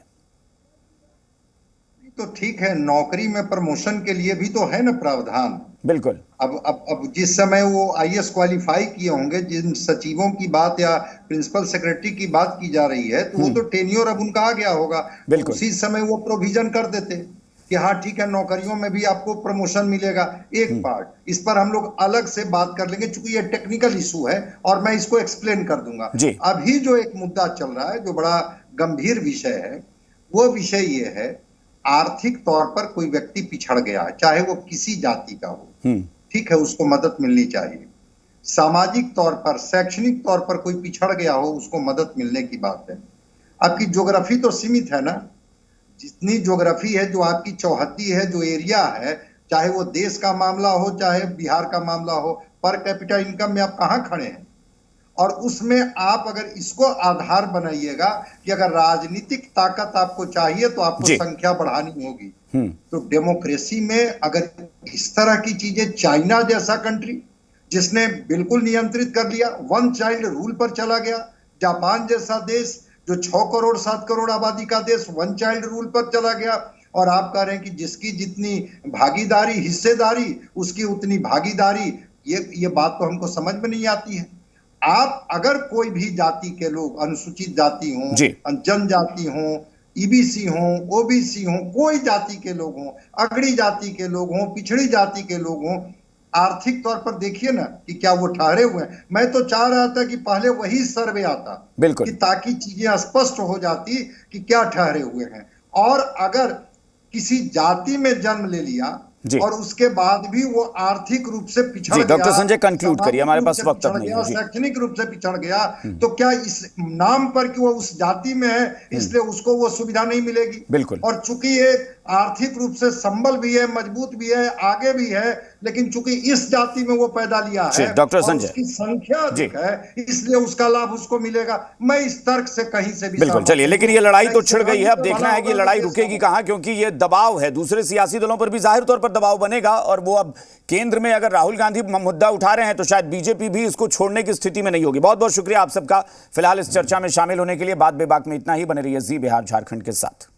तो ठीक है, नौकरी में प्रमोशन के लिए भी तो है ना प्रावधान। बिल्कुल। अब जिस समय वो आईएएस क्वालिफाई किए होंगे, जिन सचिवों की बात या प्रिंसिपल सेक्रेटरी की बात की जा रही है, तो वो तो टेन्योर अब उनका आ गया होगा, उसी समय वो प्रोविजन कर देते कि हाँ ठीक है, नौकरियों में भी आपको प्रमोशन मिलेगा। एक पार्ट इस पर हम लोग अलग से बात कर लेंगे, क्योंकि ये टेक्निकल इशू है और मैं इसको एक्सप्लेन कर दूंगा। अभी जो एक मुद्दा चल रहा है, जो बड़ा गंभीर विषय है, वो विषय ये है, आर्थिक तौर पर कोई व्यक्ति पिछड़ गया है, चाहे वो किसी जाति का हो, ठीक है, उसको मदद मिलनी चाहिए। सामाजिक तौर पर, शैक्षणिक तौर पर कोई पिछड़ गया हो, उसको मदद मिलने की बात है। आपकी ज्योग्राफी तो सीमित है ना, जितनी ज्योग्राफी है, जो आपकी चौहद्दी है, जो एरिया है, चाहे वो देश का मामला हो, चाहे बिहार का मामला हो, पर कैपिटा इनकम में आप कहाँ खड़े हैं? और उसमें आप अगर इसको आधार बनाइएगा कि अगर राजनीतिक ताकत आपको चाहिए तो आपको संख्या बढ़ानी होगी, तो डेमोक्रेसी में अगर इस तरह की चीजें, चाइना जैसा कंट्री जिसने बिल्कुल नियंत्रित कर लिया, वन चाइल्ड रूल पर चला गया, जापान जैसा देश जो 6 करोड़ 7 करोड़ आबादी का देश वन चाइल्ड रूल पर चला गया, और आप कह रहे हैं कि जिसकी जितनी भागीदारी, हिस्सेदारी, उसकी उतनी भागीदारी, ये बात तो हमको समझ में नहीं आती है। आप अगर कोई भी जाति के लोग, अनुसूचित जाति हों, जनजाति हों, ईबीसी हों, ओबीसी हों, कोई जाति के लोग हों, अगड़ी जाति के लोग हों, पिछड़ी जाति के लोग हों, आर्थिक तौर पर देखिए ना कि क्या वो ठहरे हुए हैं। मैं तो चाह रहा था कि पहले वही सर्वे आता, बिल्कुल, कि ताकि चीजें स्पष्ट हो जाती कि क्या ठहरे हुए हैं। और अगर किसी जाति में जन्म ले लिया और उसके बाद भी वो आर्थिक रूप से पिछड़ गया, डॉक्टर संजय कंक्लूड करिए, हमारे पास वक्त नहीं है, शैक्षणिक रूप से पिछड़ गया, तो क्या इस नाम पर कि वो उस जाति में है इसलिए उसको वो सुविधा नहीं मिलेगी? बिल्कुल। और चूंकि ये आर्थिक रूप से संबल भी है, मजबूत भी है, आगे भी है, लेकिन चूंकि इस जाति में वो पैदा लिया है, डॉक्टर संजय, उसकी संख्या अधिक है, इसलिए उसका लाभ उसको मिलेगा। मैं इस तर्क से कहीं से भी बिल्कुल, चलिए, लेकिन ये लड़ाई तो छिड़ गई है, अब देखना है कि लड़ाई रुकेगी कहां, क्योंकि ये दबाव है, दूसरे सियासी दलों पर भी जाहिर तौर पर दबाव बनेगा, और वो अब केंद्र में अगर राहुल गांधी मुद्दा उठा रहे हैं तो शायद बीजेपी भी इसको छोड़ने की स्थिति में नहीं होगी। बहुत बहुत शुक्रिया आप सबका फिलहाल इस चर्चा में शामिल होने के लिए। बात बेबाक में इतना ही। बने रहिए जी बिहार झारखंड के साथ।